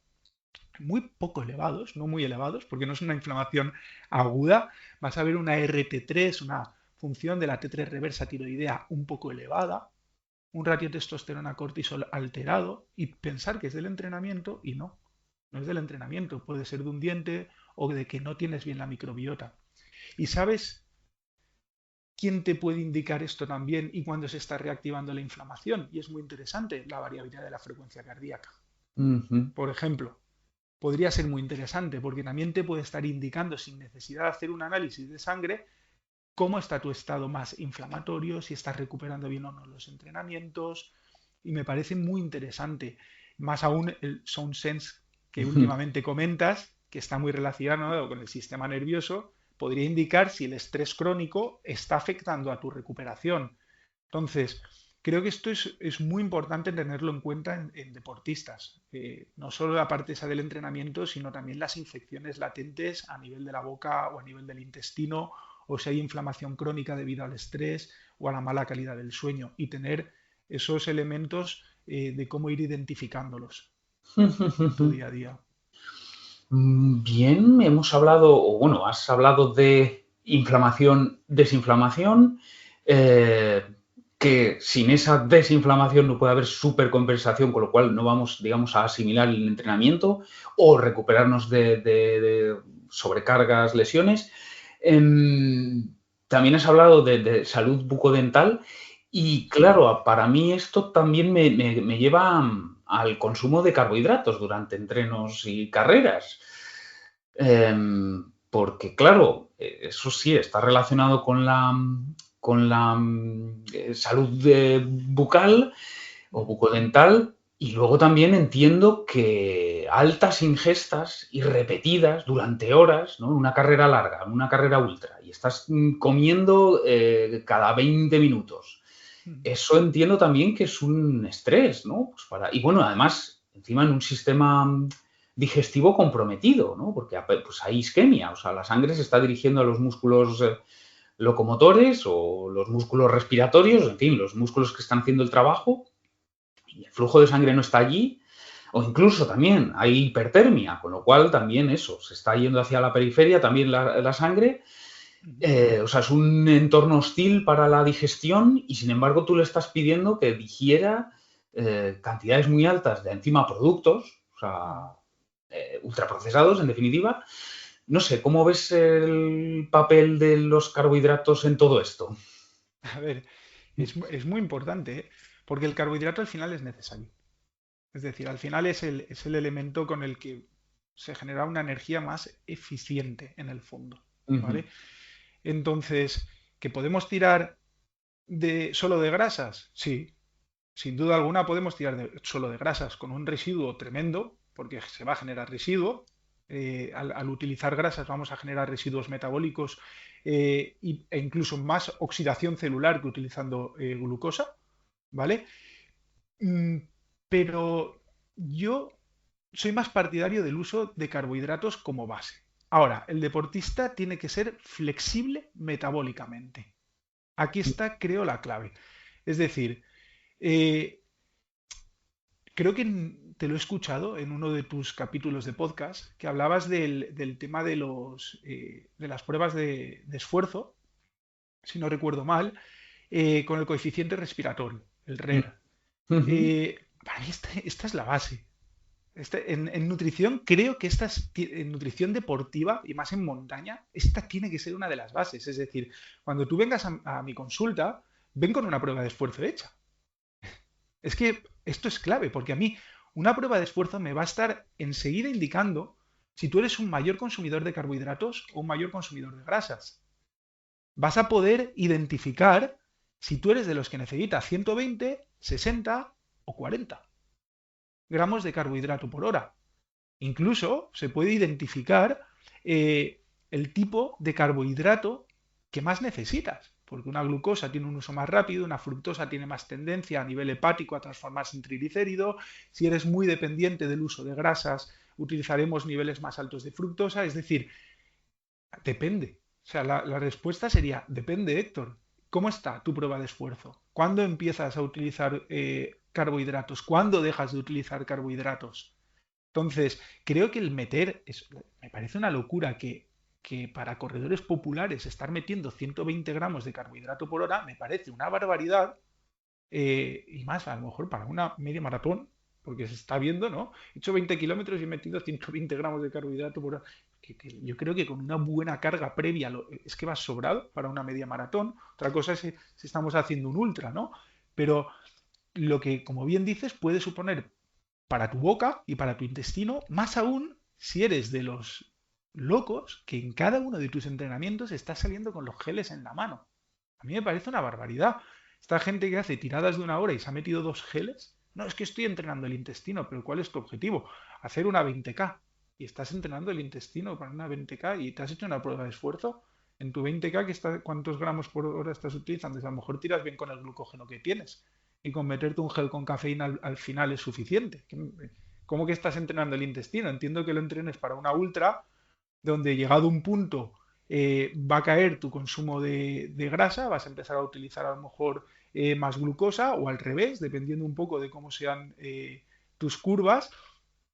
muy poco elevados, no muy elevados, porque no es una inflamación aguda, vas a ver una RT3, una función de la T3 reversa tiroidea un poco elevada, un ratio de testosterona cortisol alterado y pensar que es del entrenamiento y no, no es del entrenamiento, puede ser de un diente o de que no tienes bien la microbiota. ¿Y sabes quién te puede indicar esto también y cuándo se está reactivando la inflamación? Y es muy interesante la variabilidad de la frecuencia cardíaca. Ujú. Por ejemplo, podría ser muy interesante porque también te puede estar indicando sin necesidad de hacer un análisis de sangre cómo está tu estado más inflamatorio, si estás recuperando bien o no los entrenamientos. Y me parece muy interesante, más aún el Sound Sense que últimamente comentas, que está muy relacionado con el sistema nervioso, podría indicar si el estrés crónico está afectando a tu recuperación. Entonces, creo que esto es muy importante tenerlo en cuenta en deportistas. No solo la parte esa del entrenamiento, sino también las infecciones latentes a nivel de la boca o a nivel del intestino, o si hay inflamación crónica debido al estrés o a la mala calidad del sueño, y tener esos elementos de cómo ir identificándolos en tu día a día. Bien, hemos hablado, o bueno, has hablado de inflamación, desinflamación, eh, que sin esa desinflamación no puede haber supercompensación, con lo cual no vamos, digamos, a asimilar el entrenamiento o recuperarnos de sobrecargas, lesiones. También has hablado de salud bucodental y claro, para mí esto también me lleva al consumo de carbohidratos durante entrenos y carreras. Porque, claro, eso sí está relacionado con la salud bucal o bucodental. Y luego también entiendo que altas ingestas y repetidas durante horas, ¿no? Una carrera larga, una carrera ultra, y estás comiendo cada 20 minutos. Eso entiendo también que es un estrés, ¿no? Pues y bueno, además, encima en un sistema digestivo comprometido, ¿no? Porque pues hay isquemia, o sea, la sangre se está dirigiendo a los músculos locomotores o los músculos respiratorios, en fin, los músculos que están haciendo el trabajo, y el flujo de sangre no está allí, o incluso también hay hipertermia, con lo cual también eso, se está yendo hacia la periferia también la sangre. O sea, es un entorno hostil para la digestión y sin embargo tú le estás pidiendo que digiera cantidades muy altas de encima productos, o sea, ultraprocesados en definitiva. No sé, ¿cómo ves el papel de los carbohidratos en todo esto? A ver, es muy importante, ¿eh? Porque el carbohidrato al final es necesario. Es decir, al final es el elemento con el que se genera una energía más eficiente en el fondo, Ujú, ¿vale? Entonces, ¿que podemos tirar solo de grasas? Sí, sin duda alguna podemos tirar solo de grasas con un residuo tremendo, porque se va a generar residuo. Al utilizar grasas vamos a generar residuos metabólicos e incluso más oxidación celular que utilizando glucosa, ¿vale? Mm, pero yo soy más partidario del uso de carbohidratos como base. Ahora, el deportista tiene que ser flexible metabólicamente. Aquí está, creo, la clave. Es decir, eh, creo que te lo he escuchado en uno de tus capítulos de podcast, que hablabas del tema de las pruebas de esfuerzo, si no recuerdo mal, con el coeficiente respiratorio, el RER. ujú. Para mí esta es la base. En nutrición, creo que en nutrición deportiva y más en montaña, esta tiene que ser una de las bases. Es decir, cuando tú vengas a mi consulta, ven con una prueba de esfuerzo hecha. Es que esto es clave, porque a mí una prueba de esfuerzo me va a estar enseguida indicando si tú eres un mayor consumidor de carbohidratos o un mayor consumidor de grasas. Vas a poder identificar si tú eres de los que necesita 120, 60 o 40 gramos de carbohidrato por hora. Incluso se puede identificar el tipo de carbohidrato que más necesitas, porque una glucosa tiene un uso más rápido, una fructosa tiene más tendencia a nivel hepático a transformarse en triglicérido. Si eres muy dependiente del uso de grasas, utilizaremos niveles más altos de fructosa. Es decir, depende. O sea, la respuesta sería, depende, Héctor. ¿Cómo está tu prueba de esfuerzo? ¿Cuándo empiezas a utilizar carbohidratos? ¿Cuándo dejas de utilizar carbohidratos? Entonces, creo que el me parece una locura que para corredores populares estar metiendo 120 gramos de carbohidrato por hora me parece una barbaridad, y más, a lo mejor para una media maratón, porque se está viendo, ¿no? He hecho 20 kilómetros y he metido 120 gramos de carbohidrato por hora. Que yo creo que con una buena carga previa es que vas sobrado para una media maratón. Otra cosa es si estamos haciendo un ultra, ¿no? Pero lo que, como bien dices, puede suponer para tu boca y para tu intestino, más aún si eres de los locos que en cada uno de tus entrenamientos estás saliendo con los geles en la mano. A mí me parece una barbaridad. Esta gente que hace tiradas de una hora y se ha metido 2 geles. No, es que estoy entrenando el intestino, pero ¿cuál es tu objetivo? Hacer una 20K. Y estás entrenando el intestino para una 20K y te has hecho una prueba de esfuerzo. En tu 20K, ¿cuántos gramos por hora estás utilizando? A lo mejor tiras bien con el glucógeno que tienes. Y con meterte un gel con cafeína al final es suficiente. ¿Cómo que estás entrenando el intestino? Entiendo que lo entrenes para una ultra, donde llegado un punto va a caer tu consumo de grasa, vas a empezar a utilizar a lo mejor más glucosa o al revés, dependiendo un poco de cómo sean tus curvas.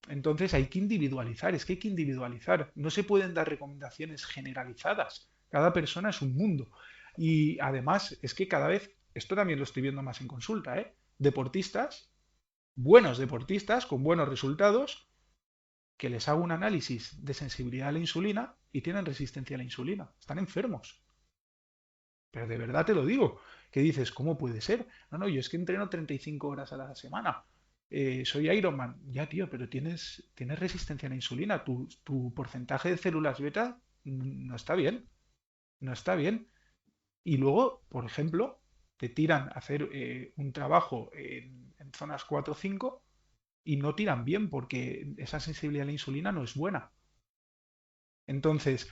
Entonces hay que individualizar, es que hay que individualizar. No se pueden dar recomendaciones generalizadas. Cada persona es un mundo. Y además es que cada vez, esto también lo estoy viendo más en consulta, ¿eh? Deportistas, buenos deportistas con buenos resultados, que les hago un análisis de sensibilidad a la insulina y tienen resistencia a la insulina. Están enfermos. Pero de verdad te lo digo, que dices, ¿cómo puede ser? No, no, yo es que entreno 35 horas a la semana. Soy Ironman. Ya, tío, pero tienes resistencia a la insulina. Tu porcentaje de células beta no está bien. No está bien. Y luego, por ejemplo, te tiran a hacer un trabajo en zonas 4 o 5 y no tiran bien porque esa sensibilidad a la insulina no es buena. Entonces,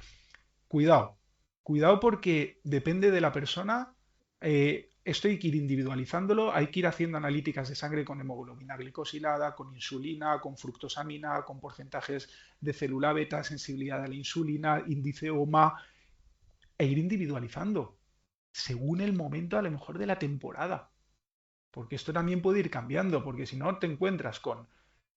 cuidado, cuidado porque depende de la persona. Esto hay que ir individualizándolo, hay que ir haciendo analíticas de sangre con hemoglobina glicosilada, con insulina, con fructosamina, con porcentajes de célula beta, sensibilidad a la insulina, índice OMA, e ir individualizando según el momento a lo mejor de la temporada. Porque esto también puede ir cambiando, porque si no te encuentras con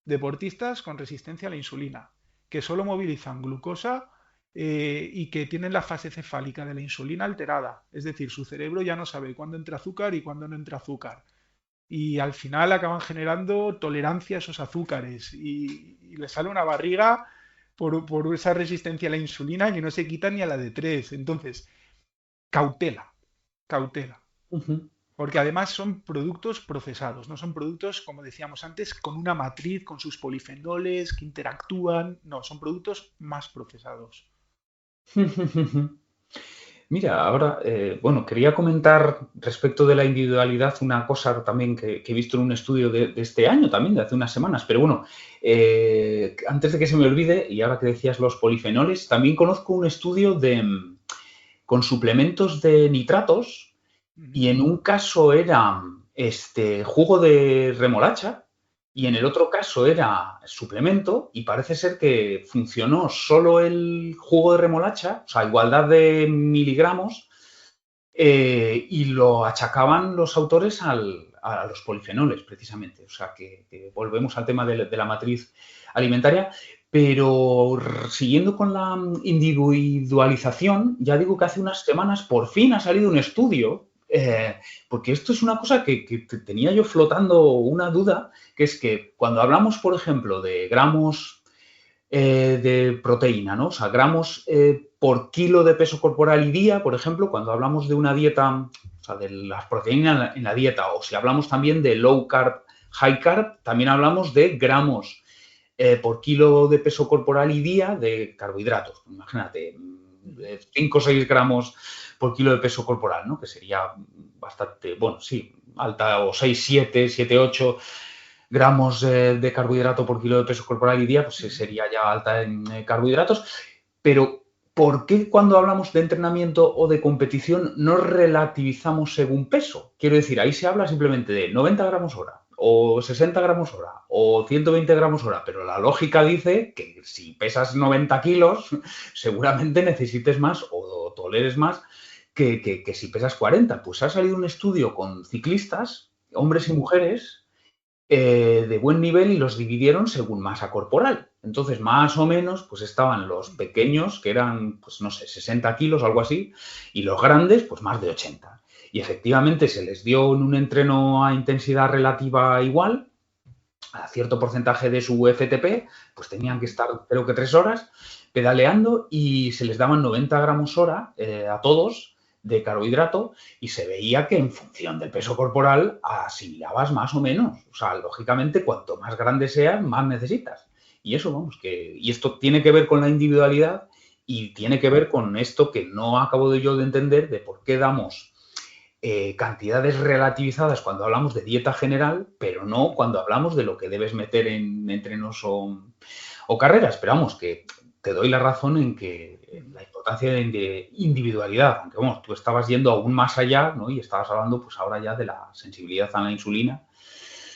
deportistas con resistencia a la insulina, que solo movilizan glucosa y que tienen la fase cefálica de la insulina alterada. Es decir, su cerebro ya no sabe cuándo entra azúcar y cuándo no entra azúcar. Y al final acaban generando tolerancia a esos azúcares y les sale una barriga por esa resistencia a la insulina que no se quita ni a la de 3. Entonces, cautela, cautela. Ujú. Porque además son productos procesados, no son productos, como decíamos antes, con una matriz, con sus polifenoles que interactúan. No, son productos más procesados. Mira, ahora, bueno, quería comentar respecto de la individualidad una cosa también que he visto en un estudio de este año, también de hace unas semanas, pero bueno, antes de que se me olvide, y ahora que decías los polifenoles, también conozco un estudio con suplementos de nitratos Ujú. y en un caso era jugo de remolacha y en el otro caso era suplemento y parece ser que funcionó solo el jugo de remolacha, o sea, igualdad de miligramos, y lo achacaban los autores a los polifenoles, precisamente. O sea, que volvemos al tema de la matriz alimentaria, pero siguiendo con la individualización, ya digo que hace unas semanas por fin ha salido un estudio, porque esto es una cosa que tenía yo flotando una duda, que es que cuando hablamos, por ejemplo, de gramos de proteína, ¿no? O sea, gramos por kilo de peso corporal y día, por ejemplo, cuando hablamos de una dieta, o sea, de las proteínas en la dieta, o si hablamos también de low carb, high carb, también hablamos de gramos por kilo de peso corporal y día de carbohidratos. Imagínate, 5 o 6 gramos por kilo de peso corporal, ¿no? Que sería bastante, bueno, sí, alta, o 6, 7, 7, 8 gramos de carbohidrato por kilo de peso corporal y día, pues sería ya alta en carbohidratos. Pero, ¿por qué cuando hablamos de entrenamiento o de competición no relativizamos según peso? Quiero decir, ahí se habla simplemente de 90 gramos hora, o 60 gramos hora, o 120 gramos hora, pero la lógica dice que si pesas 90 kilos, seguramente necesites más o toleres más que si pesas 40. Pues ha salido un estudio con ciclistas, hombres y mujeres, de buen nivel y los dividieron según masa corporal. Entonces, más o menos, pues estaban los pequeños, que eran, pues no sé, 60 kilos o algo así, y los grandes, pues más de 80. y efectivamente se les dio en un entreno a intensidad relativa igual, a cierto porcentaje de su FTP, pues tenían que estar creo que 3 horas pedaleando y se les daban 90 gramos hora a todos de carbohidrato y se veía que en función del peso corporal asimilabas más o menos. O sea, lógicamente, cuanto más grande seas, más necesitas. Y eso, vamos, y esto tiene que ver con la individualidad y tiene que ver con esto que no acabo de yo de entender de por qué damos cantidades relativizadas cuando hablamos de dieta general, pero no cuando hablamos de lo que debes meter en entrenos o carreras. Pero vamos, que te doy la razón en que la importancia de individualidad, aunque vamos, tú estabas yendo aún más allá, ¿no? Y estabas hablando pues ahora ya de la sensibilidad a la insulina.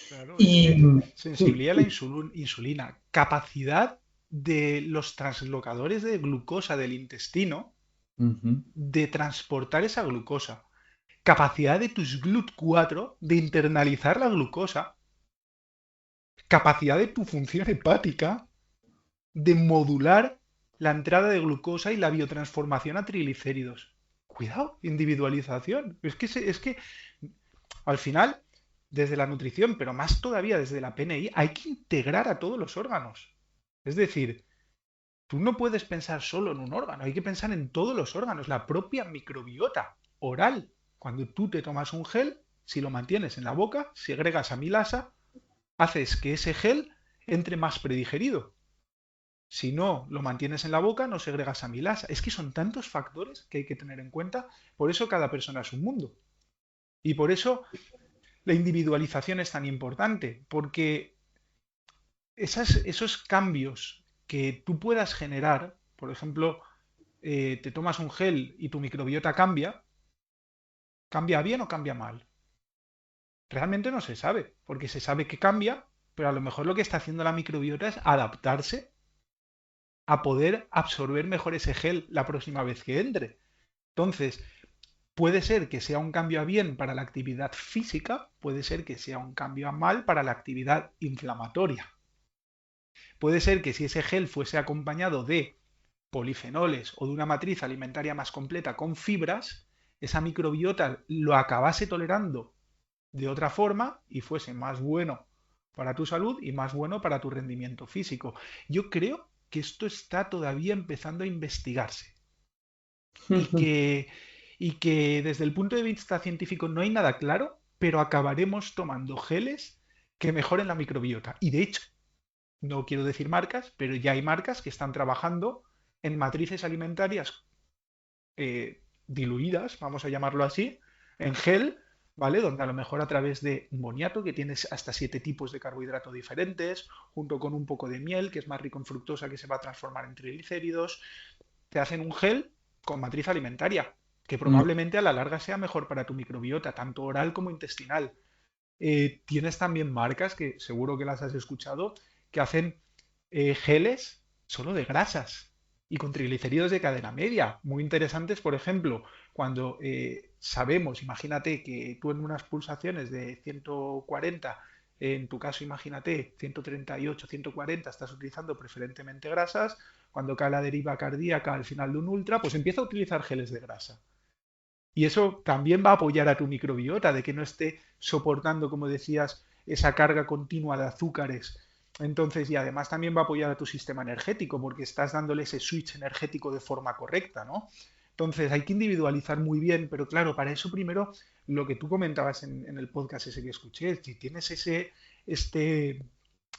Claro, es Y que sí, sensibilidad a la insulina, capacidad de los translocadores de glucosa del intestino ujú, de transportar esa glucosa, capacidad de tus GLUT4 de internalizar la glucosa, capacidad de tu función hepática de modular la entrada de glucosa y la biotransformación a triglicéridos. Cuidado, individualización. Es que al final, desde la nutrición, pero más todavía desde la PNI, hay que integrar a todos los órganos. Es decir, tú no puedes pensar solo en un órgano, hay que pensar en todos los órganos, la propia microbiota oral. Cuando tú te tomas un gel, si lo mantienes en la boca, segregas amilasa, haces que ese gel entre más predigerido. Si no lo mantienes en la boca, no segregas amilasa. Es que son tantos factores que hay que tener en cuenta. Por eso cada persona es un mundo. Y por eso la individualización es tan importante, porque esos cambios que tú puedas generar, por ejemplo, te tomas un gel y tu microbiota ¿cambia bien o cambia mal? Realmente no se sabe, porque se sabe que cambia, pero a lo mejor lo que está haciendo la microbiota es adaptarse a poder absorber mejor ese gel la próxima vez que entre. Entonces, puede ser que sea un cambio a bien para la actividad física, puede ser que sea un cambio a mal para la actividad inflamatoria. Puede ser que si ese gel fuese acompañado de polifenoles o de una matriz alimentaria más completa con fibras, esa microbiota lo acabase tolerando de otra forma y fuese más bueno para tu salud y más bueno para tu rendimiento físico. Yo creo que esto está todavía empezando a investigarse y que, y que desde el punto de vista científico no hay nada claro, pero acabaremos tomando geles que mejoren la microbiota. Y de hecho, no quiero decir marcas, pero ya hay marcas que están trabajando en matrices alimentarias diluidas, vamos a llamarlo así, en gel, ¿vale? Donde a lo mejor a través de un boniato, que tienes hasta 7 tipos de carbohidrato diferentes, junto con un poco de miel, que es más rico en fructosa, que se va a transformar en triglicéridos, te hacen un gel con matriz alimentaria, que probablemente a la larga sea mejor para tu microbiota, tanto oral como intestinal. Tienes también marcas, que seguro que las has escuchado, que hacen geles solo de grasas y con triglicéridos de cadena media. Muy interesantes, por ejemplo, cuando sabemos, imagínate que tú en unas pulsaciones de 140, en tu caso imagínate 138, 140, estás utilizando preferentemente grasas, cuando cae la deriva cardíaca al final de un ultra, pues empieza a utilizar geles de grasa. Y eso también va a apoyar a tu microbiota, de que no esté soportando, como decías, esa carga continua de azúcares. Entonces, y además también va a apoyar a tu sistema energético, porque estás dándole ese switch energético de forma correcta, ¿no? Entonces, hay que individualizar muy bien, pero claro, para eso primero, lo que tú comentabas en el podcast ese que escuché, si tienes este,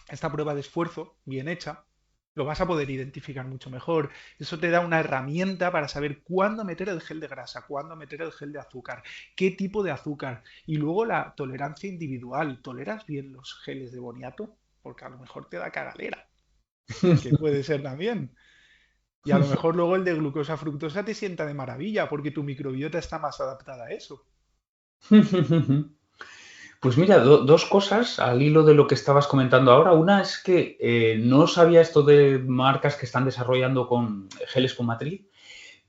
esta prueba de esfuerzo bien hecha, lo vas a poder identificar mucho mejor. Eso te da una herramienta para saber cuándo meter el gel de grasa, cuándo meter el gel de azúcar, qué tipo de azúcar. Y luego la tolerancia individual. ¿Toleras bien los geles de boniato? Porque a lo mejor te da cagalera, que puede ser también. Y a lo mejor luego el de glucosa fructosa te sienta de maravilla, porque tu microbiota está más adaptada a eso. Pues mira, dos cosas al hilo de lo que estabas comentando ahora. Una es que no sabía esto de marcas que están desarrollando con geles con matriz,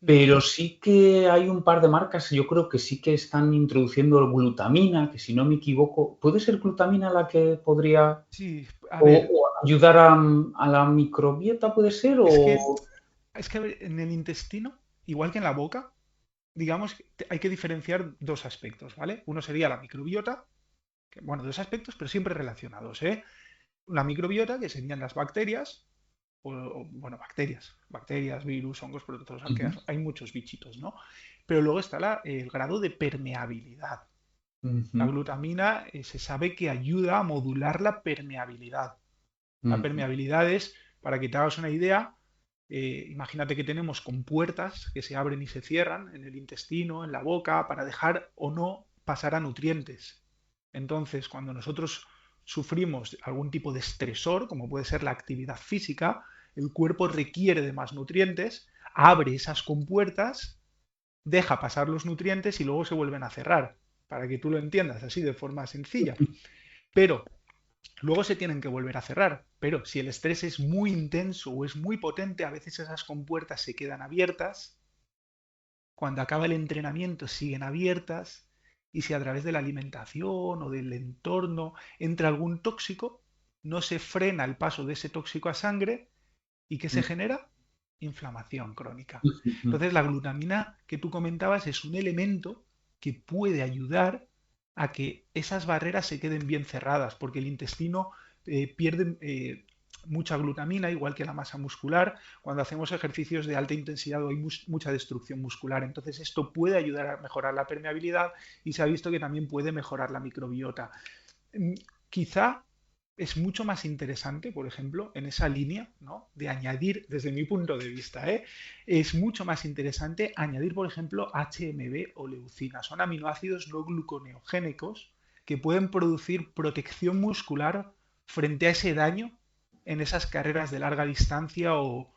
pero sí que hay un par de marcas, yo creo que sí que están introduciendo glutamina, que si no me equivoco, ¿puede ser glutamina la que podría Sí, a ver, o ayudar a la microbiota, puede ser? es que, O... es que a ver, en el intestino, igual que en la boca, digamos, que hay que diferenciar dos aspectos, ¿vale? Uno sería la microbiota, que, bueno, dos aspectos, pero siempre relacionados, ¿eh? La microbiota, que serían las bacterias, bueno, bacterias, virus, hongos, protozoos, aunque Ujú, hay muchos bichitos, ¿no? Pero luego está el grado de permeabilidad. La ujú, glutamina se sabe que ayuda a modular la permeabilidad. La ujú, permeabilidad es, para que te hagas una idea, imagínate que tenemos compuertas que se abren y se cierran en el intestino, en la boca, para dejar o no pasar a nutrientes. Entonces, cuando nosotros sufrimos algún tipo de estresor, como puede ser la actividad física, el cuerpo requiere de más nutrientes, abre esas compuertas, deja pasar los nutrientes y luego se vuelven a cerrar, para que tú lo entiendas así de forma sencilla. Pero luego se tienen que volver a cerrar, pero si el estrés es muy intenso o es muy potente, a veces esas compuertas se quedan abiertas, cuando acaba el entrenamiento siguen abiertas, y si a través de la alimentación o del entorno entra algún tóxico, no se frena el paso de ese tóxico a sangre, ¿y qué se genera? Inflamación crónica. ujú, Entonces la glutamina que tú comentabas es un elemento que puede ayudar a que esas barreras se queden bien cerradas, porque el intestino pierde mucha glutamina, igual que la masa muscular, cuando hacemos ejercicios de alta intensidad o hay mucha destrucción muscular. Entonces esto puede ayudar a mejorar la permeabilidad y se ha visto que también puede mejorar la microbiota. Mm, Quizá es mucho más interesante, por ejemplo, en esa línea, ¿no? De añadir, desde mi punto de vista, es mucho más interesante añadir, por ejemplo, HMB o leucina. Son aminoácidos no gluconeogénicos que pueden producir protección muscular frente a ese daño en esas carreras de larga distancia o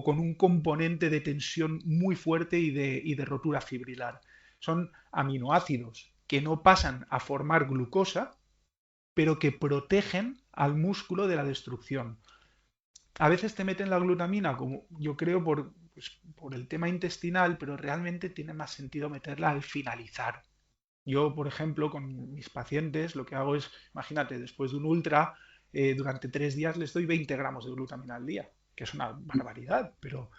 con un componente de tensión muy fuerte y de rotura fibrilar. Son aminoácidos que no pasan a formar glucosa, pero que protegen al músculo de la destrucción. A veces te meten la glutamina, como yo creo, por el tema intestinal, pero realmente tiene más sentido meterla al finalizar. Yo, por ejemplo, con mis pacientes, lo que hago es, imagínate, después de un ultra, durante 3 días les doy 20 gramos de glutamina al día, que es una barbaridad, pero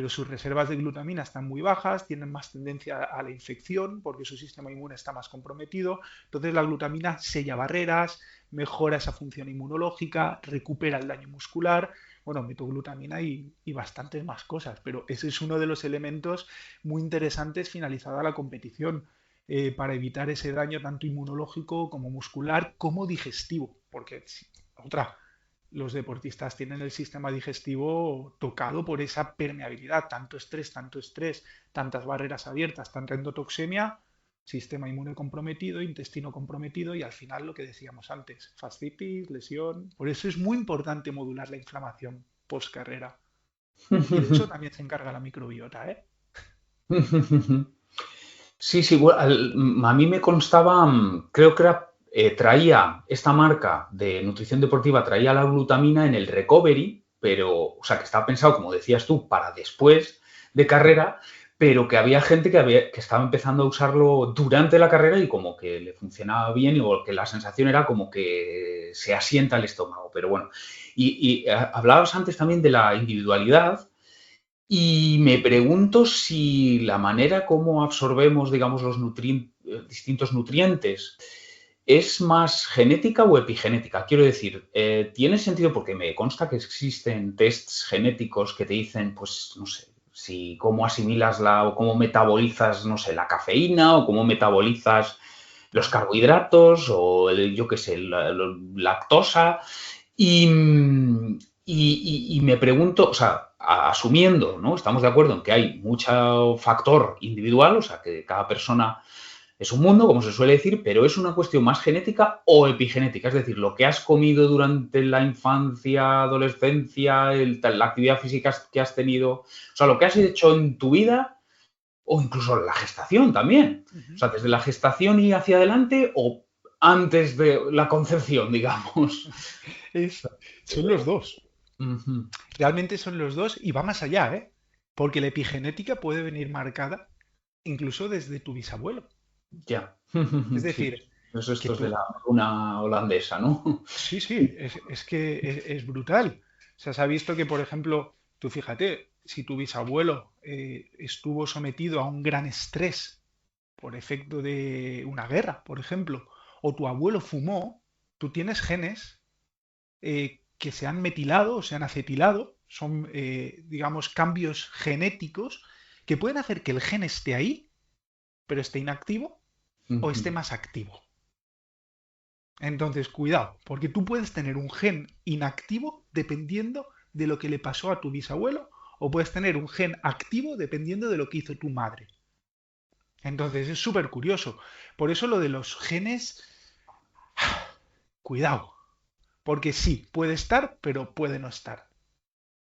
sus reservas de glutamina están muy bajas, tienen más tendencia a la infección porque su sistema inmune está más comprometido. Entonces la glutamina sella barreras, mejora esa función inmunológica, recupera el daño muscular. Bueno, meto glutamina y bastantes más cosas, pero ese es uno de los elementos muy interesantes finalizada la competición, para evitar ese daño tanto inmunológico como muscular como digestivo, porque otra, los deportistas tienen el sistema digestivo tocado por esa permeabilidad, tanto estrés, tantas barreras abiertas, tanta endotoxemia, sistema inmune comprometido, intestino comprometido y al final lo que decíamos antes, fascitis, lesión. Por eso es muy importante modular la inflamación post carrera. Y de eso ujú. también se encarga la microbiota, ¿eh? Sí, sí, a mí me constaba, creo que era, traía esta marca de nutrición deportiva, traía la glutamina en el recovery, pero, o sea, que estaba pensado, como decías tú, para después de carrera, pero que había gente que estaba empezando a usarlo durante la carrera y como que le funcionaba bien y o que la sensación era como que se asienta el estómago. Pero bueno, hablabas antes también de la individualidad. Y me pregunto si la manera como absorbemos, digamos, distintos nutrientes es más genética o epigenética. Quiero decir, tiene sentido porque me consta que existen tests genéticos que te dicen, pues, no sé, si cómo asimilas o cómo metabolizas, no sé, la cafeína o cómo metabolizas los carbohidratos o, yo qué sé, la lactosa. Y, y me pregunto, o sea, asumiendo, ¿no? Estamos de acuerdo en que hay mucho factor individual, o sea, que cada persona es un mundo, como se suele decir, pero es una cuestión más genética o epigenética, es decir, lo que has comido durante la infancia, adolescencia, la actividad física que has tenido, o sea, lo que has hecho en tu vida o incluso la gestación también. Uh O -huh. sea, desde la gestación y hacia adelante o antes de la concepción, digamos. es, son los dos. Ujú. Realmente son los dos y va más allá, ¿eh? Porque la epigenética puede venir marcada incluso desde tu bisabuelo. Ya. Es Sí, decir, eso que esto es de tú, la una holandesa, ¿no? sí, sí, es que es brutal. O sea, se ha visto que, por ejemplo, Tú fíjate, si tu bisabuelo estuvo sometido a un gran estrés por efecto de una guerra, por ejemplo, o tu abuelo fumó, tú tienes genes que se han metilado o se han acetilado, son, digamos, cambios genéticos que pueden hacer que el gen esté ahí, pero esté inactivo o Ujú. esté más activo. Entonces, cuidado, porque tú puedes tener un gen inactivo dependiendo de lo que le pasó a tu bisabuelo, o puedes tener un gen activo dependiendo de lo que hizo tu madre. Entonces, es súper curioso. Por eso lo de los genes, cuidado, porque sí, puede estar, pero puede no estar.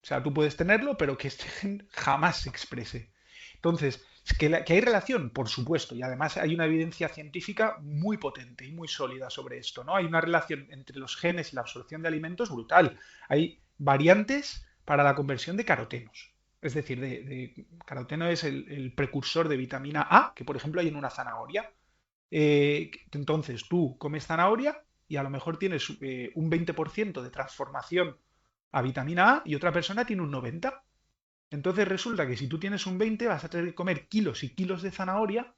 O sea, tú puedes tenerlo, pero que este gen jamás se exprese. Entonces, es que hay relación, por supuesto, y además hay una evidencia científica muy potente y muy sólida sobre esto, ¿no? Hay una relación entre los genes y la absorción de alimentos brutal. Hay variantes para la conversión de carotenos. Es decir, caroteno es el precursor de vitamina A, que por ejemplo hay en una zanahoria. Entonces tú comes zanahoria y a lo mejor tienes un 20% de transformación a vitamina A y otra persona tiene un 90%. Entonces resulta que si tú tienes un 20 vas a tener que comer kilos y kilos de zanahoria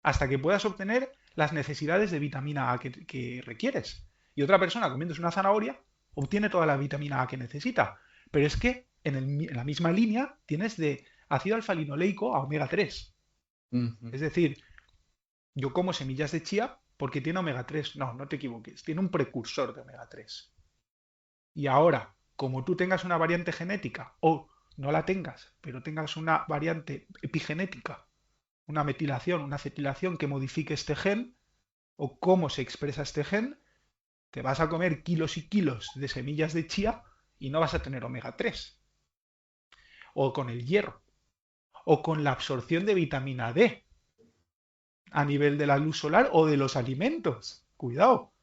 hasta que puedas obtener las necesidades de vitamina A que requieres. Y otra persona comiéndose una zanahoria obtiene toda la vitamina A que necesita. Pero es que en la misma línea tienes de ácido alfa-linoleico a omega 3. Ujú. Es decir, yo como semillas de chía porque tiene omega 3. No, no te equivoques, tiene un precursor de omega 3. Y ahora, como tú tengas una variante genética o no la tengas, pero tengas una variante epigenética, una metilación, una acetilación que modifique este gen o cómo se expresa este gen, te vas a comer kilos y kilos de semillas de chía y no vas a tener omega 3. O con el hierro, o con la absorción de vitamina D a nivel de la luz solar o de los alimentos. Cuidado,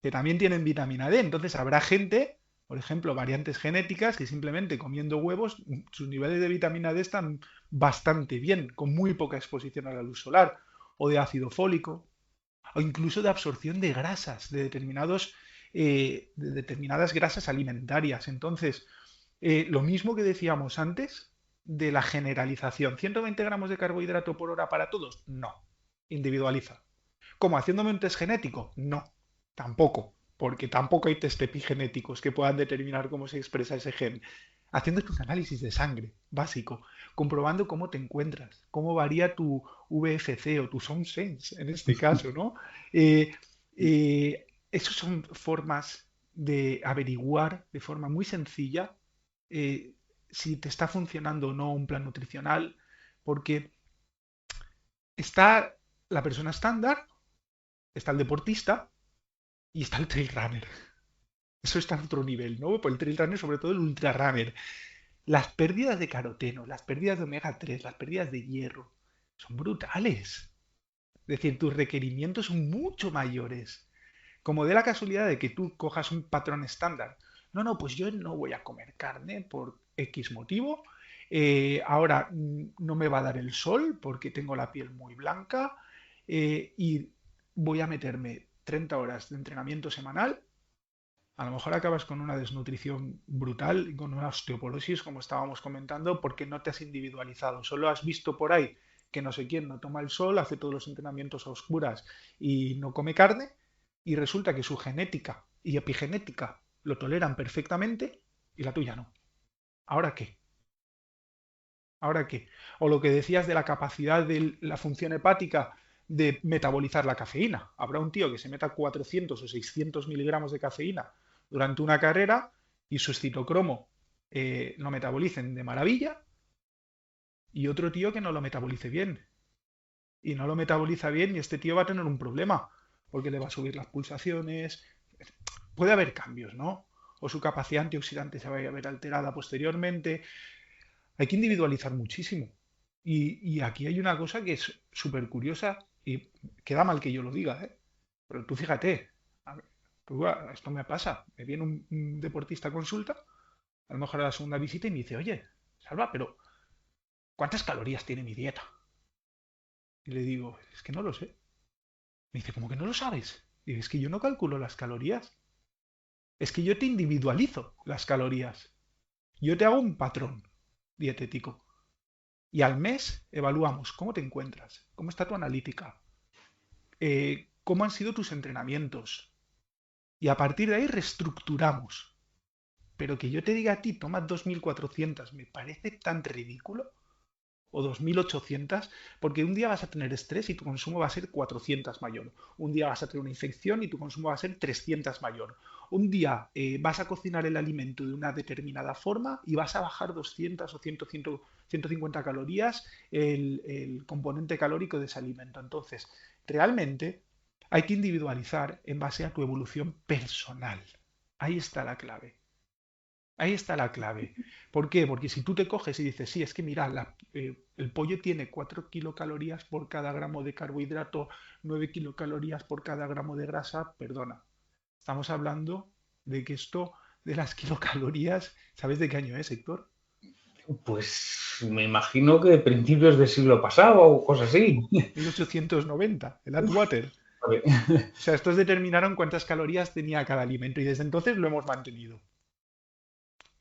que también tienen vitamina D. Entonces habrá gente, por ejemplo, variantes genéticas, que simplemente comiendo huevos, sus niveles de vitamina D están bastante bien, con muy poca exposición a la luz solar, o de ácido fólico, o incluso de absorción de grasas, de determinadas grasas alimentarias. Entonces, lo mismo que decíamos antes de la generalización. ¿120 gramos de carbohidrato por hora para todos? No. Individualiza. ¿Cómo? ¿Haciéndome un test genético? No, tampoco, porque tampoco hay test epigenéticos que puedan determinar cómo se expresa ese gen. Haciéndote un análisis de sangre básico, comprobando cómo te encuentras, cómo varía tu VFC o tu Sound Sense en este caso, ¿no? Eh, Esas son formas de averiguar de forma muy sencilla eh, si te está funcionando o no un plan nutricional, porque está la persona estándar, está el deportista y está el trail runner. Eso está en otro nivel, ¿no? Por el trail runner, sobre todo el ultra runner. Las pérdidas de caroteno, las pérdidas de omega 3, las pérdidas de hierro, son brutales. Es decir, tus requerimientos son mucho mayores. Como de la casualidad de que tú cojas un patrón estándar. No, no, pues yo no voy a comer carne por X motivo. Ahora no me va a dar el sol porque tengo la piel muy blanca y voy a meterme 30 horas de entrenamiento semanal. A lo mejor acabas con una desnutrición brutal y con una osteoporosis, como estábamos comentando, porque no te has individualizado. Solo has visto por ahí que no sé quién no toma el sol, hace todos los entrenamientos a oscuras y no come carne, y resulta que su genética y epigenética lo toleran perfectamente y la tuya no. ¿Ahora qué? ¿Ahora qué? O lo que decías de la capacidad de la función hepática de metabolizar la cafeína. Habrá un tío que se meta 400 o 600 miligramos de cafeína durante una carrera y sus citocromo lo metabolicen de maravilla y otro tío que no lo metabolice bien. Y no lo metaboliza bien y este tío va a tener un problema porque le va a subir las pulsaciones. Puede haber cambios, ¿no? O su capacidad antioxidante se va a ver alterada posteriormente. Hay que individualizar muchísimo. Y aquí hay una cosa que es súper curiosa y queda mal que yo lo diga, ¿eh? Pero tú fíjate, a ver, esto me pasa, me viene un deportista a consulta, a lo mejor a la segunda visita y me dice, oye, Salva, pero ¿cuántas calorías tiene mi dieta? Y le digo, es que no lo sé. Me dice, ¿cómo que no lo sabes? Y digo, es que yo no calculo las calorías, es que yo te individualizo las calorías. Yo te hago un patrón dietético y al mes evaluamos cómo te encuentras, cómo está tu analítica, cómo han sido tus entrenamientos y a partir de ahí reestructuramos. Pero que yo te diga a ti, toma 2.400 me parece tan ridículo, o 2.800 porque un día vas a tener estrés y tu consumo va a ser 400 mayor. Un día vas a tener una infección y tu consumo va a ser 300 mayor. Un día vas a cocinar el alimento de una determinada forma y vas a bajar 200 o 150 calorías el componente calórico de ese alimento. Entonces, realmente hay que individualizar en base a tu evolución personal. Ahí está la clave. Ahí está la clave. ¿Por qué? Porque si tú te coges y dices, sí, es que mira, el pollo tiene 4 kilocalorías por cada gramo de carbohidrato, 9 kilocalorías por cada gramo de grasa, perdona. Estamos hablando de que esto de las kilocalorías, ¿sabes de qué año es, Héctor? Pues me imagino que de principios del siglo pasado o cosas así. 1890, el Atwater. Vale. O sea, estos determinaron cuántas calorías tenía cada alimento y desde entonces lo hemos mantenido.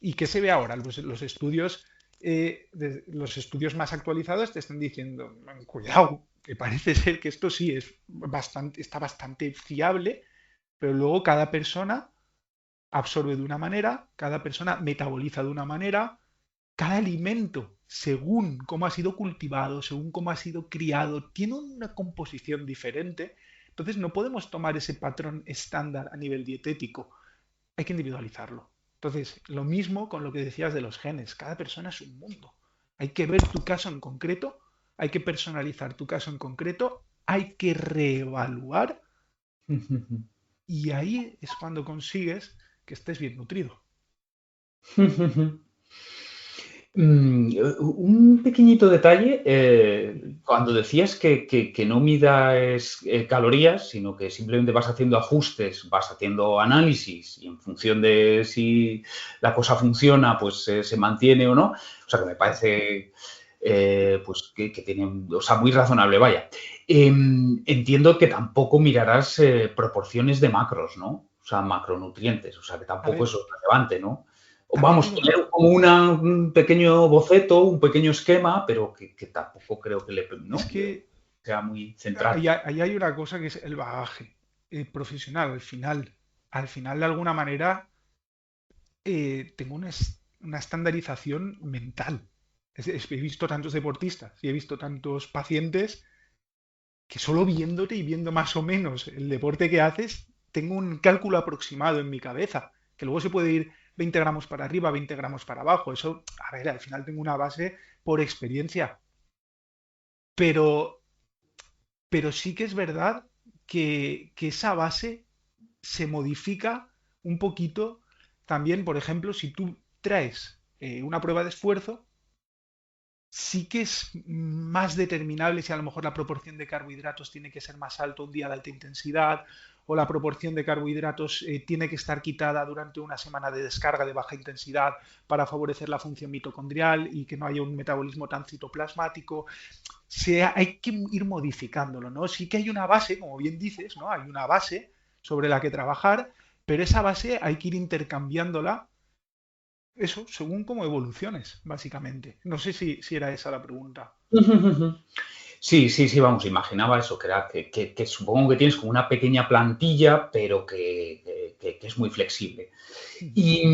¿Y qué se ve ahora? Los estudios más actualizados te están diciendo, cuidado, que parece ser que esto sí está bastante fiable, pero luego cada persona absorbe de una manera, cada persona metaboliza de una manera, cada alimento, según cómo ha sido cultivado, según cómo ha sido criado, tiene una composición diferente. Entonces no podemos tomar ese patrón estándar a nivel dietético, hay que individualizarlo. Entonces, lo mismo con lo que decías de los genes. Cada persona es un mundo. Hay que ver tu caso en concreto, hay que personalizar tu caso en concreto, hay que reevaluar y ahí es cuando consigues que estés bien nutrido. Un pequeñito detalle, cuando decías que no midas calorías, sino que simplemente vas haciendo ajustes, vas haciendo análisis y en función de si la cosa funciona, pues se mantiene o no. O sea, que me parece pues que tiene, o sea, muy razonable, vaya. Entiendo que tampoco mirarás proporciones de macros, ¿no? O sea, macronutrientes, o sea, que A tampoco ver, eso es relevante, ¿no? también Vamos, hay tener una, como un pequeño boceto, un pequeño esquema, pero que tampoco creo que le, es ¿no? que Sea muy central. ahí hay una cosa que es el bagaje profesional. Al final, de alguna manera, tengo una estandarización mental. He visto tantos deportistas y he visto tantos pacientes que solo viéndote y viendo más o menos el deporte que haces, tengo un cálculo aproximado en mi cabeza, que luego se puede ir 20 gramos para arriba, 20 gramos para abajo. Eso, a ver, al final tengo una base por experiencia, pero, pero sí que es verdad que esa base se modifica un poquito también, por ejemplo, si tú traes una prueba de esfuerzo, sí que es más determinable si a lo mejor la proporción de carbohidratos tiene que ser más alto un día de alta intensidad o la proporción de carbohidratos tiene que estar quitada durante una semana de descarga de baja intensidad para favorecer la función mitocondrial y que no haya un metabolismo tan citoplasmático. Hay que ir modificándolo, ¿no? Sí que hay una base, como bien dices, ¿no? Hay una base sobre la que trabajar, pero esa base hay que ir intercambiándola eso, según cómo evoluciones, básicamente. No sé si era esa la pregunta. Sí, sí, sí, vamos, imaginaba eso, que era que supongo que tienes como una pequeña plantilla, pero que es muy flexible. Y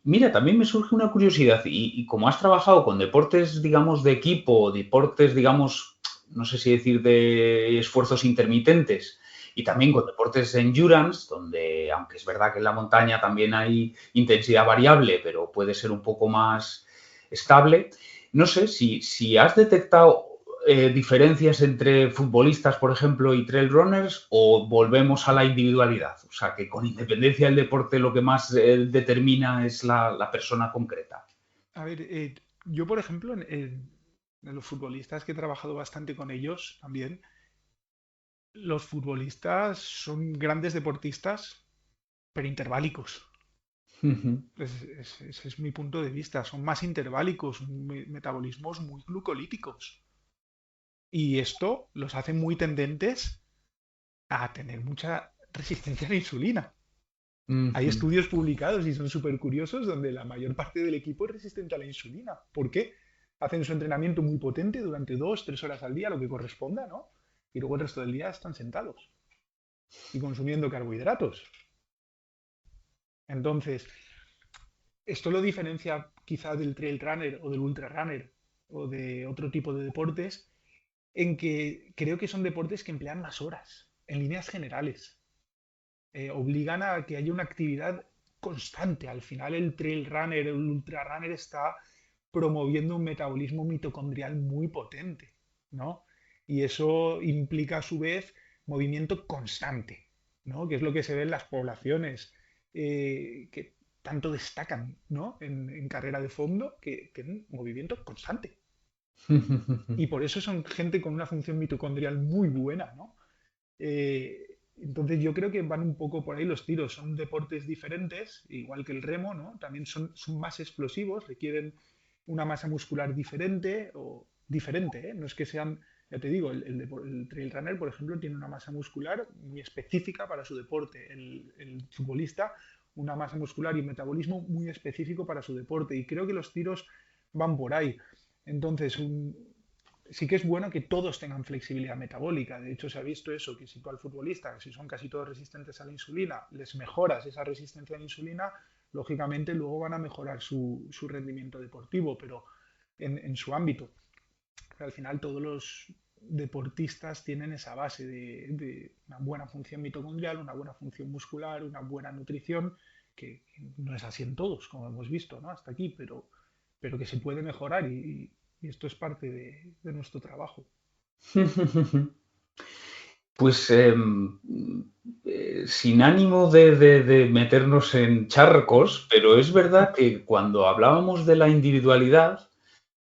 mira, también me surge una curiosidad, y como has trabajado con deportes, digamos, de equipo, deportes, digamos, no sé si decir de esfuerzos intermitentes, y también con deportes de endurance, donde, aunque es verdad que en la montaña también hay intensidad variable, pero puede ser un poco más estable, no sé si has detectado diferencias entre futbolistas, por ejemplo, y trail runners, o volvemos a la individualidad. O sea, que con independencia del deporte lo que más determina es la persona concreta. A ver, yo por ejemplo, en los futbolistas que he trabajado bastante con ellos también, los futbolistas son grandes deportistas, pero interválicos. Ese es mi punto de vista. Son más interválicos, metabolismos muy glucolíticos. Y esto los hace muy tendentes a tener mucha resistencia a la insulina. Hay Ujú. estudios publicados y son súper curiosos donde la mayor parte del equipo es resistente a la insulina. ¿Por qué? Hacen su entrenamiento muy potente durante 2, 3 horas al día, lo que corresponda, ¿no? Y luego el resto del día están sentados y consumiendo carbohidratos. Entonces, esto lo diferencia quizás del trail runner o del ultra runner o de otro tipo de deportes en que creo que son deportes que emplean más horas, en líneas generales. Obligan a que haya una actividad constante. Al final el trail runner, el ultra runner está promoviendo un metabolismo mitocondrial muy potente, ¿no? Y eso implica a su vez movimiento constante, ¿no? Que es lo que se ve en las poblaciones que tanto destacan, ¿no? En carrera de fondo, que tienen movimiento constante. Y por eso son gente con una función mitocondrial muy buena, ¿no? Entonces yo creo que van un poco por ahí los tiros. Son deportes diferentes, igual que el remo, ¿no? También son más explosivos, requieren una masa muscular diferente o diferente, ¿eh? No es que sean, ya te digo, el trail runner, por ejemplo, tiene una masa muscular muy específica para su deporte. El futbolista, una masa muscular y un metabolismo muy específico para su deporte. Y creo que los tiros van por ahí. Entonces, sí que es bueno que todos tengan flexibilidad metabólica. De hecho, se ha visto eso, que si tú al futbolista, si son casi todos resistentes a la insulina, les mejoras esa resistencia a la insulina, lógicamente luego van a mejorar su rendimiento deportivo, pero en su ámbito. Pero al final todos los deportistas tienen esa base de una buena función mitocondrial, una buena función muscular, una buena nutrición, que no es así en todos, como hemos visto, ¿no? Hasta aquí, pero que se puede mejorar y esto es parte de nuestro trabajo. Pues sin ánimo de meternos en charcos, pero es verdad que cuando hablábamos de la individualidad,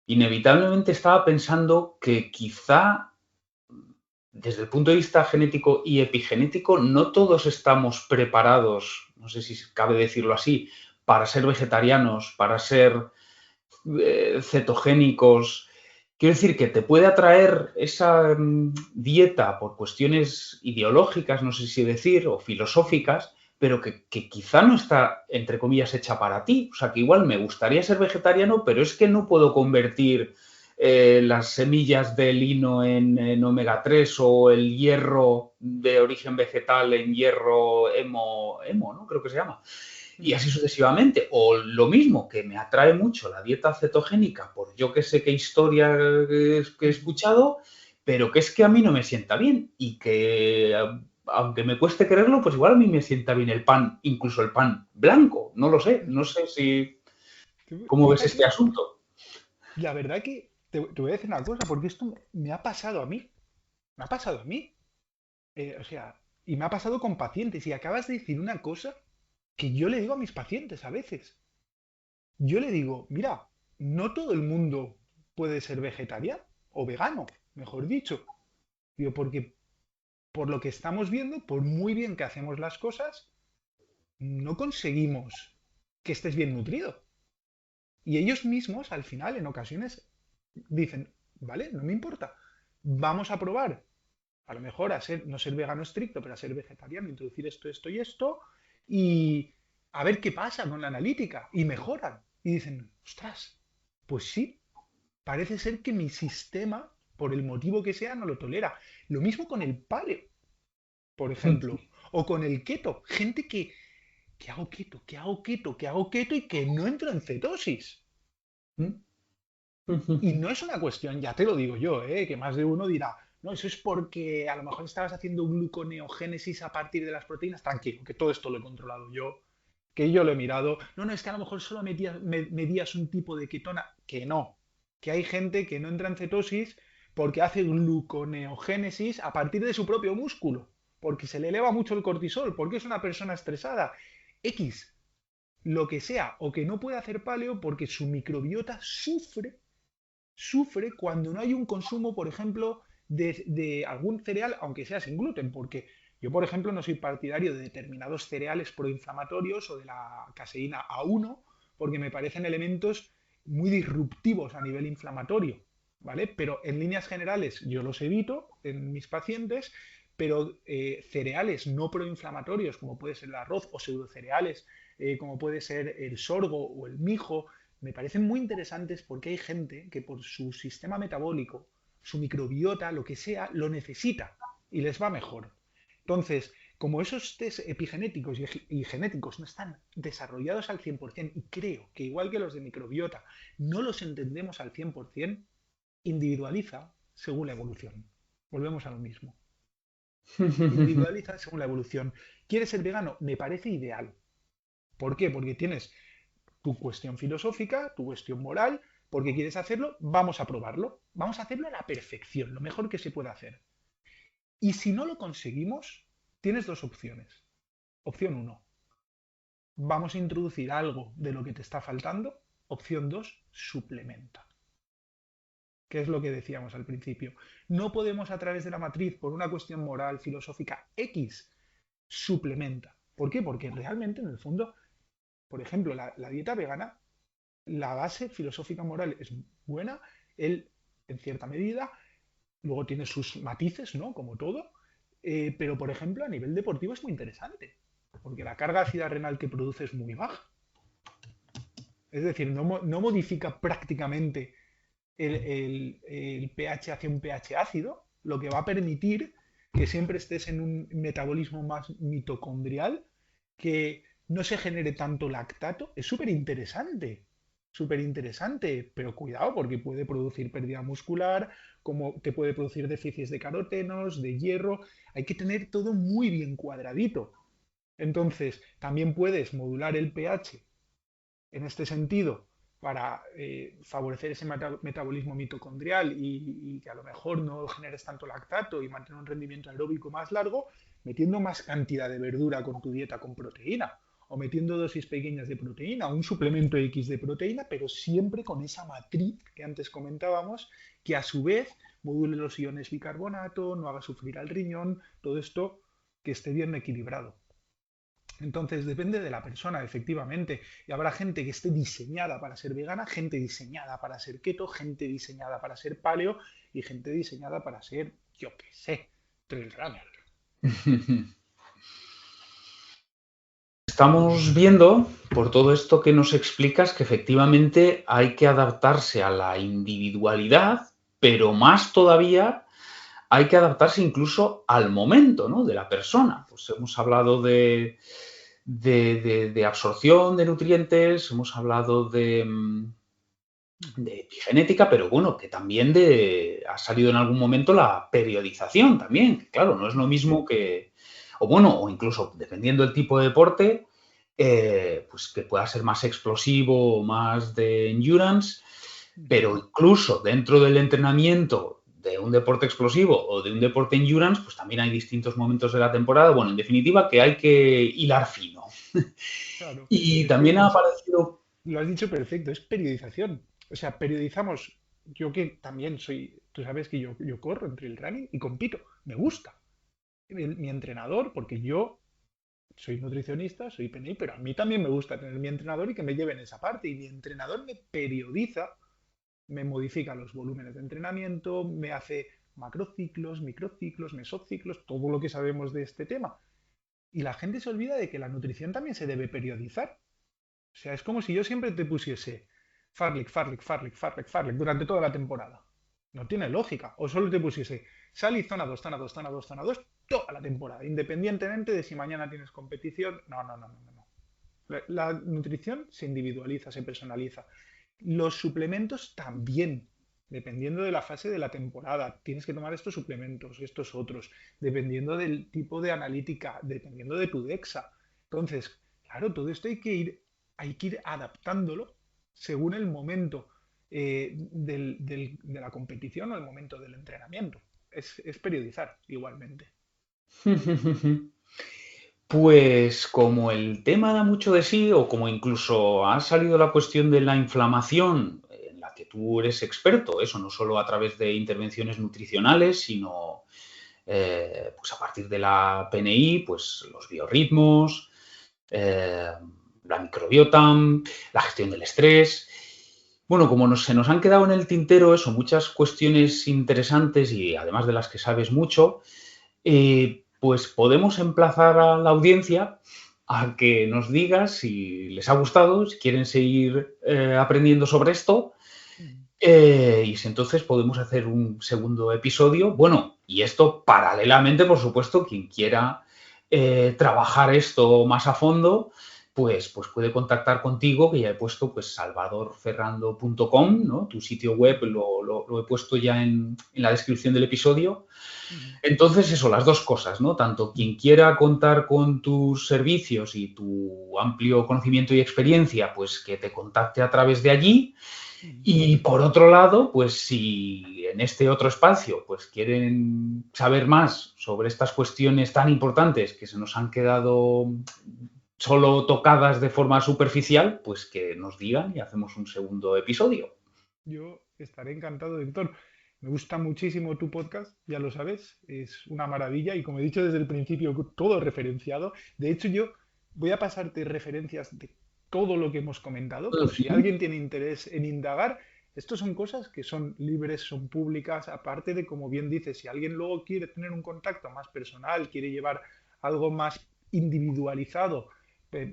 inevitablemente estaba pensando que quizá desde el punto de vista genético y epigenético no todos estamos preparados, no sé si cabe decirlo así, para ser vegetarianos, para ser cetogénicos. Quiero decir que te puede atraer esa dieta por cuestiones ideológicas, no sé si decir, o filosóficas, pero que quizá no está, entre comillas, hecha para ti. O sea, que igual me gustaría ser vegetariano, pero es que no puedo convertir las semillas de lino en omega 3 o el hierro de origen vegetal en hierro hemo, ¿no? Creo que se llama. Y así sucesivamente. O lo mismo, que me atrae mucho la dieta cetogénica por yo que sé qué historia que he escuchado, pero que es que a mí no me sienta bien y que aunque me cueste creerlo, pues igual a mí me sienta bien el pan, incluso el pan blanco, no lo sé, no sé si cómo ves este Fíjate, asunto. la verdad que te voy a decir una cosa, porque esto me ha pasado a mí, me ha pasado a mí. O sea, y me ha pasado con pacientes, y acabas de decir una cosa que yo le digo a mis pacientes a veces. Yo le digo, mira, no todo el mundo puede ser vegetariano o vegano, mejor dicho. Digo, porque por lo que estamos viendo, por muy bien que hacemos las cosas, no conseguimos que estés bien nutrido. Y ellos mismos, al final, en ocasiones, dicen, vale, no me importa, vamos a probar, a lo mejor a ser, no ser vegano estricto, pero a ser vegetariano, introducir esto, esto y esto, y a ver qué pasa con la analítica. Y mejoran. Y dicen, ostras, pues sí, parece ser que mi sistema, por el motivo que sea, no lo tolera. Lo mismo con el paleo, por ejemplo, o con el keto. Gente que hago keto, que hago keto, que hago keto y que no entro en cetosis. Y no es una cuestión, ya te lo digo yo, que más de uno dirá, no, eso es porque a lo mejor estabas haciendo gluconeogénesis a partir de las proteínas. Tranquilo, que todo esto lo he controlado yo, que yo lo he mirado. No, no, es que a lo mejor solo medías un tipo de ketona. Que no, que hay gente que no entra en cetosis porque hace gluconeogénesis a partir de su propio músculo, porque se le eleva mucho el cortisol, porque es una persona estresada. X, lo que sea, o que no puede hacer paleo porque su microbiota sufre cuando no hay un consumo, por ejemplo, de algún cereal, aunque sea sin gluten, porque yo, por ejemplo, no soy partidario de determinados cereales proinflamatorios o de la caseína A1, porque me parecen elementos muy disruptivos a nivel inflamatorio, ¿vale? Pero en líneas generales yo los evito en mis pacientes, pero cereales no proinflamatorios, como puede ser el arroz, o pseudocereales, como puede ser el sorgo o el mijo, me parecen muy interesantes porque hay gente que por su sistema metabólico, su microbiota, lo que sea, lo necesita y les va mejor. Entonces, como esos test epigenéticos y genéticos no están desarrollados al 100%, y creo que igual que los de microbiota no los entendemos al 100%, individualiza según la evolución. Volvemos a lo mismo. Individualiza según la evolución. ¿Quieres ser vegano? Me parece ideal. ¿Por qué? Porque tienes tu cuestión filosófica, tu cuestión moral, porque quieres hacerlo, vamos a probarlo. Vamos a hacerlo a la perfección, lo mejor que se pueda hacer. Y si no lo conseguimos, tienes dos opciones. Opción uno, vamos a introducir algo de lo que te está faltando. Opción 2, suplementa. ¿Qué es lo que decíamos al principio? No podemos a través de la matriz, por una cuestión moral, filosófica X, suplementa. ¿Por qué? Porque realmente, en el fondo, por ejemplo, la dieta vegana, la base filosófica moral es buena, él, en cierta medida, luego tiene sus matices, ¿no? Como todo, pero, por ejemplo, a nivel deportivo es muy interesante, porque la carga ácida renal que produce es muy baja. Es decir, no modifica prácticamente el pH hacia un pH ácido, lo que va a permitir que siempre estés en un metabolismo más mitocondrial, que no se genere tanto lactato. Es súper interesante, pero cuidado porque puede producir pérdida muscular, como te puede producir déficits de carotenos, de hierro. Hay que tener todo muy bien cuadradito. Entonces, también puedes modular el pH en este sentido para favorecer ese metabolismo mitocondrial y que a lo mejor no generes tanto lactato y mantener un rendimiento aeróbico más largo, metiendo más cantidad de verdura con tu dieta con proteína o metiendo dosis pequeñas de proteína, un suplemento X de proteína, pero siempre con esa matriz que antes comentábamos, que a su vez module los iones bicarbonato, no haga sufrir al riñón, todo esto que esté bien equilibrado. Entonces depende de la persona, efectivamente. Y habrá gente que esté diseñada para ser vegana, gente diseñada para ser keto, gente diseñada para ser paleo y gente diseñada para ser, yo qué sé, trail runner. Estamos viendo, por todo esto que nos explicas, que efectivamente hay que adaptarse a la individualidad, pero más todavía hay que adaptarse incluso al momento, ¿no?, de la persona. Pues hemos hablado de absorción de nutrientes, hemos hablado de epigenética, pero bueno, que también ha salido en algún momento la periodización también, que claro, no es lo mismo que, o bueno, o incluso dependiendo del tipo de deporte, pues que pueda ser más explosivo o más de endurance, pero incluso dentro del entrenamiento de un deporte explosivo o de un deporte endurance, pues también hay distintos momentos de la temporada. Bueno, en definitiva, que hay que hilar fino. Claro, Y es que también ha aparecido. lo has dicho perfecto, es periodización. O sea, periodizamos, yo que también soy, tú sabes que yo corro entre el running y compito, me gusta. Mi entrenador, porque yo soy nutricionista, soy PNI, pero a mí también me gusta tener mi entrenador y que me lleve en esa parte. Y mi entrenador me periodiza, me modifica los volúmenes de entrenamiento, me hace macrociclos, microciclos, mesociclos, todo lo que sabemos de este tema. Y la gente se olvida de que la nutrición también se debe periodizar. O sea, es como si yo siempre te pusiese Farlek, Farlek, Farlek, Farlek, Farlek durante toda la temporada. No tiene lógica. O solo te pusiese Sal y zona 2, zona 2, zona 2, zona 2 toda la temporada, independientemente de si mañana tienes competición. No, no, no, no, no. La nutrición se individualiza, se personaliza. Los suplementos también, dependiendo de la fase de la temporada. Tienes que tomar estos suplementos, estos otros, dependiendo del tipo de analítica, dependiendo de tu DEXA. Entonces, claro, todo esto hay que ir adaptándolo según el momento de la competición o el momento del entrenamiento. Es periodizar igualmente. Pues como el tema da mucho de sí, o como incluso ha salido la cuestión de la inflamación, en la que tú eres experto, eso no solo a través de intervenciones nutricionales, sino pues a partir de la PNI, pues los biorritmos, eh, la microbiota, la gestión del estrés. Bueno, como se nos han quedado en el tintero eso, muchas cuestiones interesantes y además de las que sabes mucho, pues podemos emplazar a la audiencia a que nos diga si les ha gustado, si quieren seguir aprendiendo sobre esto. Y si entonces podemos hacer un segundo episodio. Bueno, y esto paralelamente, por supuesto, quien quiera trabajar esto más a fondo, pues puede contactar contigo, que ya he puesto pues salvadorferrando.com, ¿no? Tu sitio web lo he puesto ya en la descripción del episodio. Entonces, eso, las dos cosas, ¿no? Tanto quien quiera contar con tus servicios y tu amplio conocimiento y experiencia, pues que te contacte a través de allí. Y por otro lado, pues si en este otro espacio pues quieren saber más sobre estas cuestiones tan importantes que se nos han quedado solo tocadas de forma superficial, pues que nos digan y hacemos un segundo episodio. Yo estaré encantado, Héctor. Me gusta muchísimo tu podcast, ya lo sabes, es una maravilla y como he dicho desde el principio, todo referenciado. De hecho, yo voy a pasarte referencias de todo lo que hemos comentado por si alguien tiene interés en indagar. Estos son cosas que son libres, son públicas, aparte de, como bien dices, si alguien luego quiere tener un contacto más personal, quiere llevar algo más individualizado,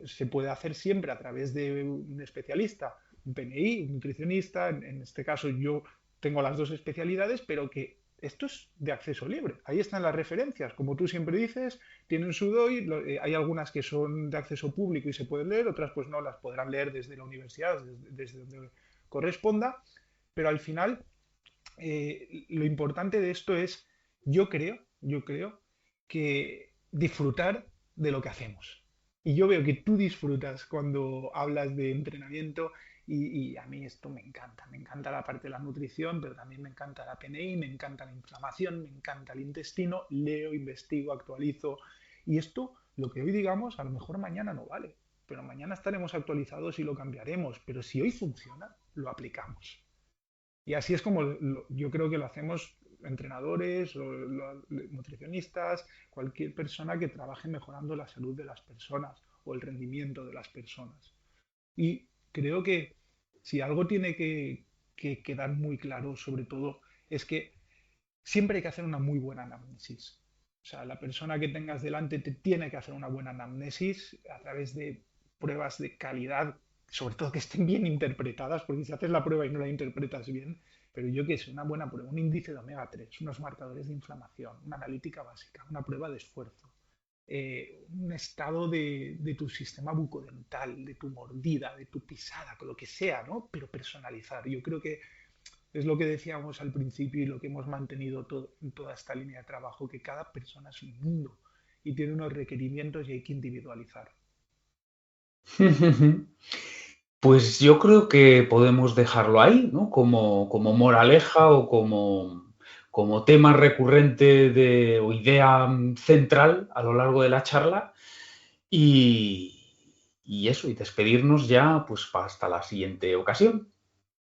se puede hacer siempre a través de un especialista, un PNI, un nutricionista. En este caso yo tengo las dos especialidades, pero que esto es de acceso libre. Ahí están las referencias. Como tú siempre dices, tienen su DOI, hay algunas que son de acceso público y se pueden leer, otras pues no, las podrán leer desde la universidad, desde donde corresponda, pero al final lo importante de esto es, yo creo que disfrutar de lo que hacemos. Y yo veo que tú disfrutas cuando hablas de entrenamiento y a mí esto me encanta. Me encanta la parte de la nutrición, pero también me encanta la PNI, me encanta la inflamación, me encanta el intestino, leo, investigo, actualizo. Y esto, lo que hoy digamos, a lo mejor mañana no vale, pero mañana estaremos actualizados y lo cambiaremos. Pero si hoy funciona, lo aplicamos. Y así es como yo creo que lo hacemos entrenadores o nutricionistas, cualquier persona que trabaje mejorando la salud de las personas o el rendimiento de las personas. Y creo que si algo tiene que quedar muy claro, sobre todo, es que siempre hay que hacer una muy buena anamnesis. O sea, la persona que tengas delante te tiene que hacer una buena anamnesis a través de pruebas de calidad, sobre todo que estén bien interpretadas, porque si haces la prueba y no la interpretas bien, pero yo qué sé, una buena prueba, un índice de omega 3, unos marcadores de inflamación, una analítica básica, una prueba de esfuerzo, un estado de tu sistema bucodental, de tu mordida, de tu pisada, con lo que sea, ¿no? Pero personalizar. Yo creo que es lo que decíamos al principio y lo que hemos mantenido en toda esta línea de trabajo, que cada persona es un mundo y tiene unos requerimientos y hay que individualizar. Pues yo creo que podemos dejarlo ahí, ¿no? Como moraleja o como tema recurrente o idea central a lo largo de la charla. Y, y eso, y despedirnos ya, pues hasta la siguiente ocasión.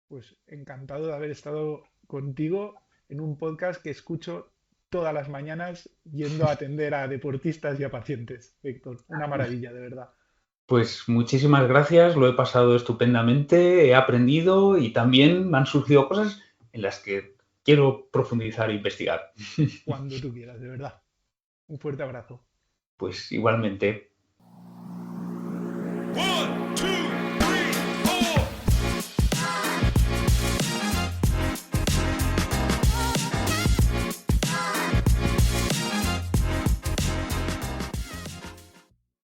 Pues encantado de haber estado contigo en un podcast que escucho todas las mañanas yendo a atender a deportistas y a pacientes, Héctor. Una maravilla, de verdad. Pues muchísimas gracias, lo he pasado estupendamente, he aprendido y también me han surgido cosas en las que quiero profundizar e investigar. Cuando tú quieras, de verdad. Un fuerte abrazo. Pues igualmente. One,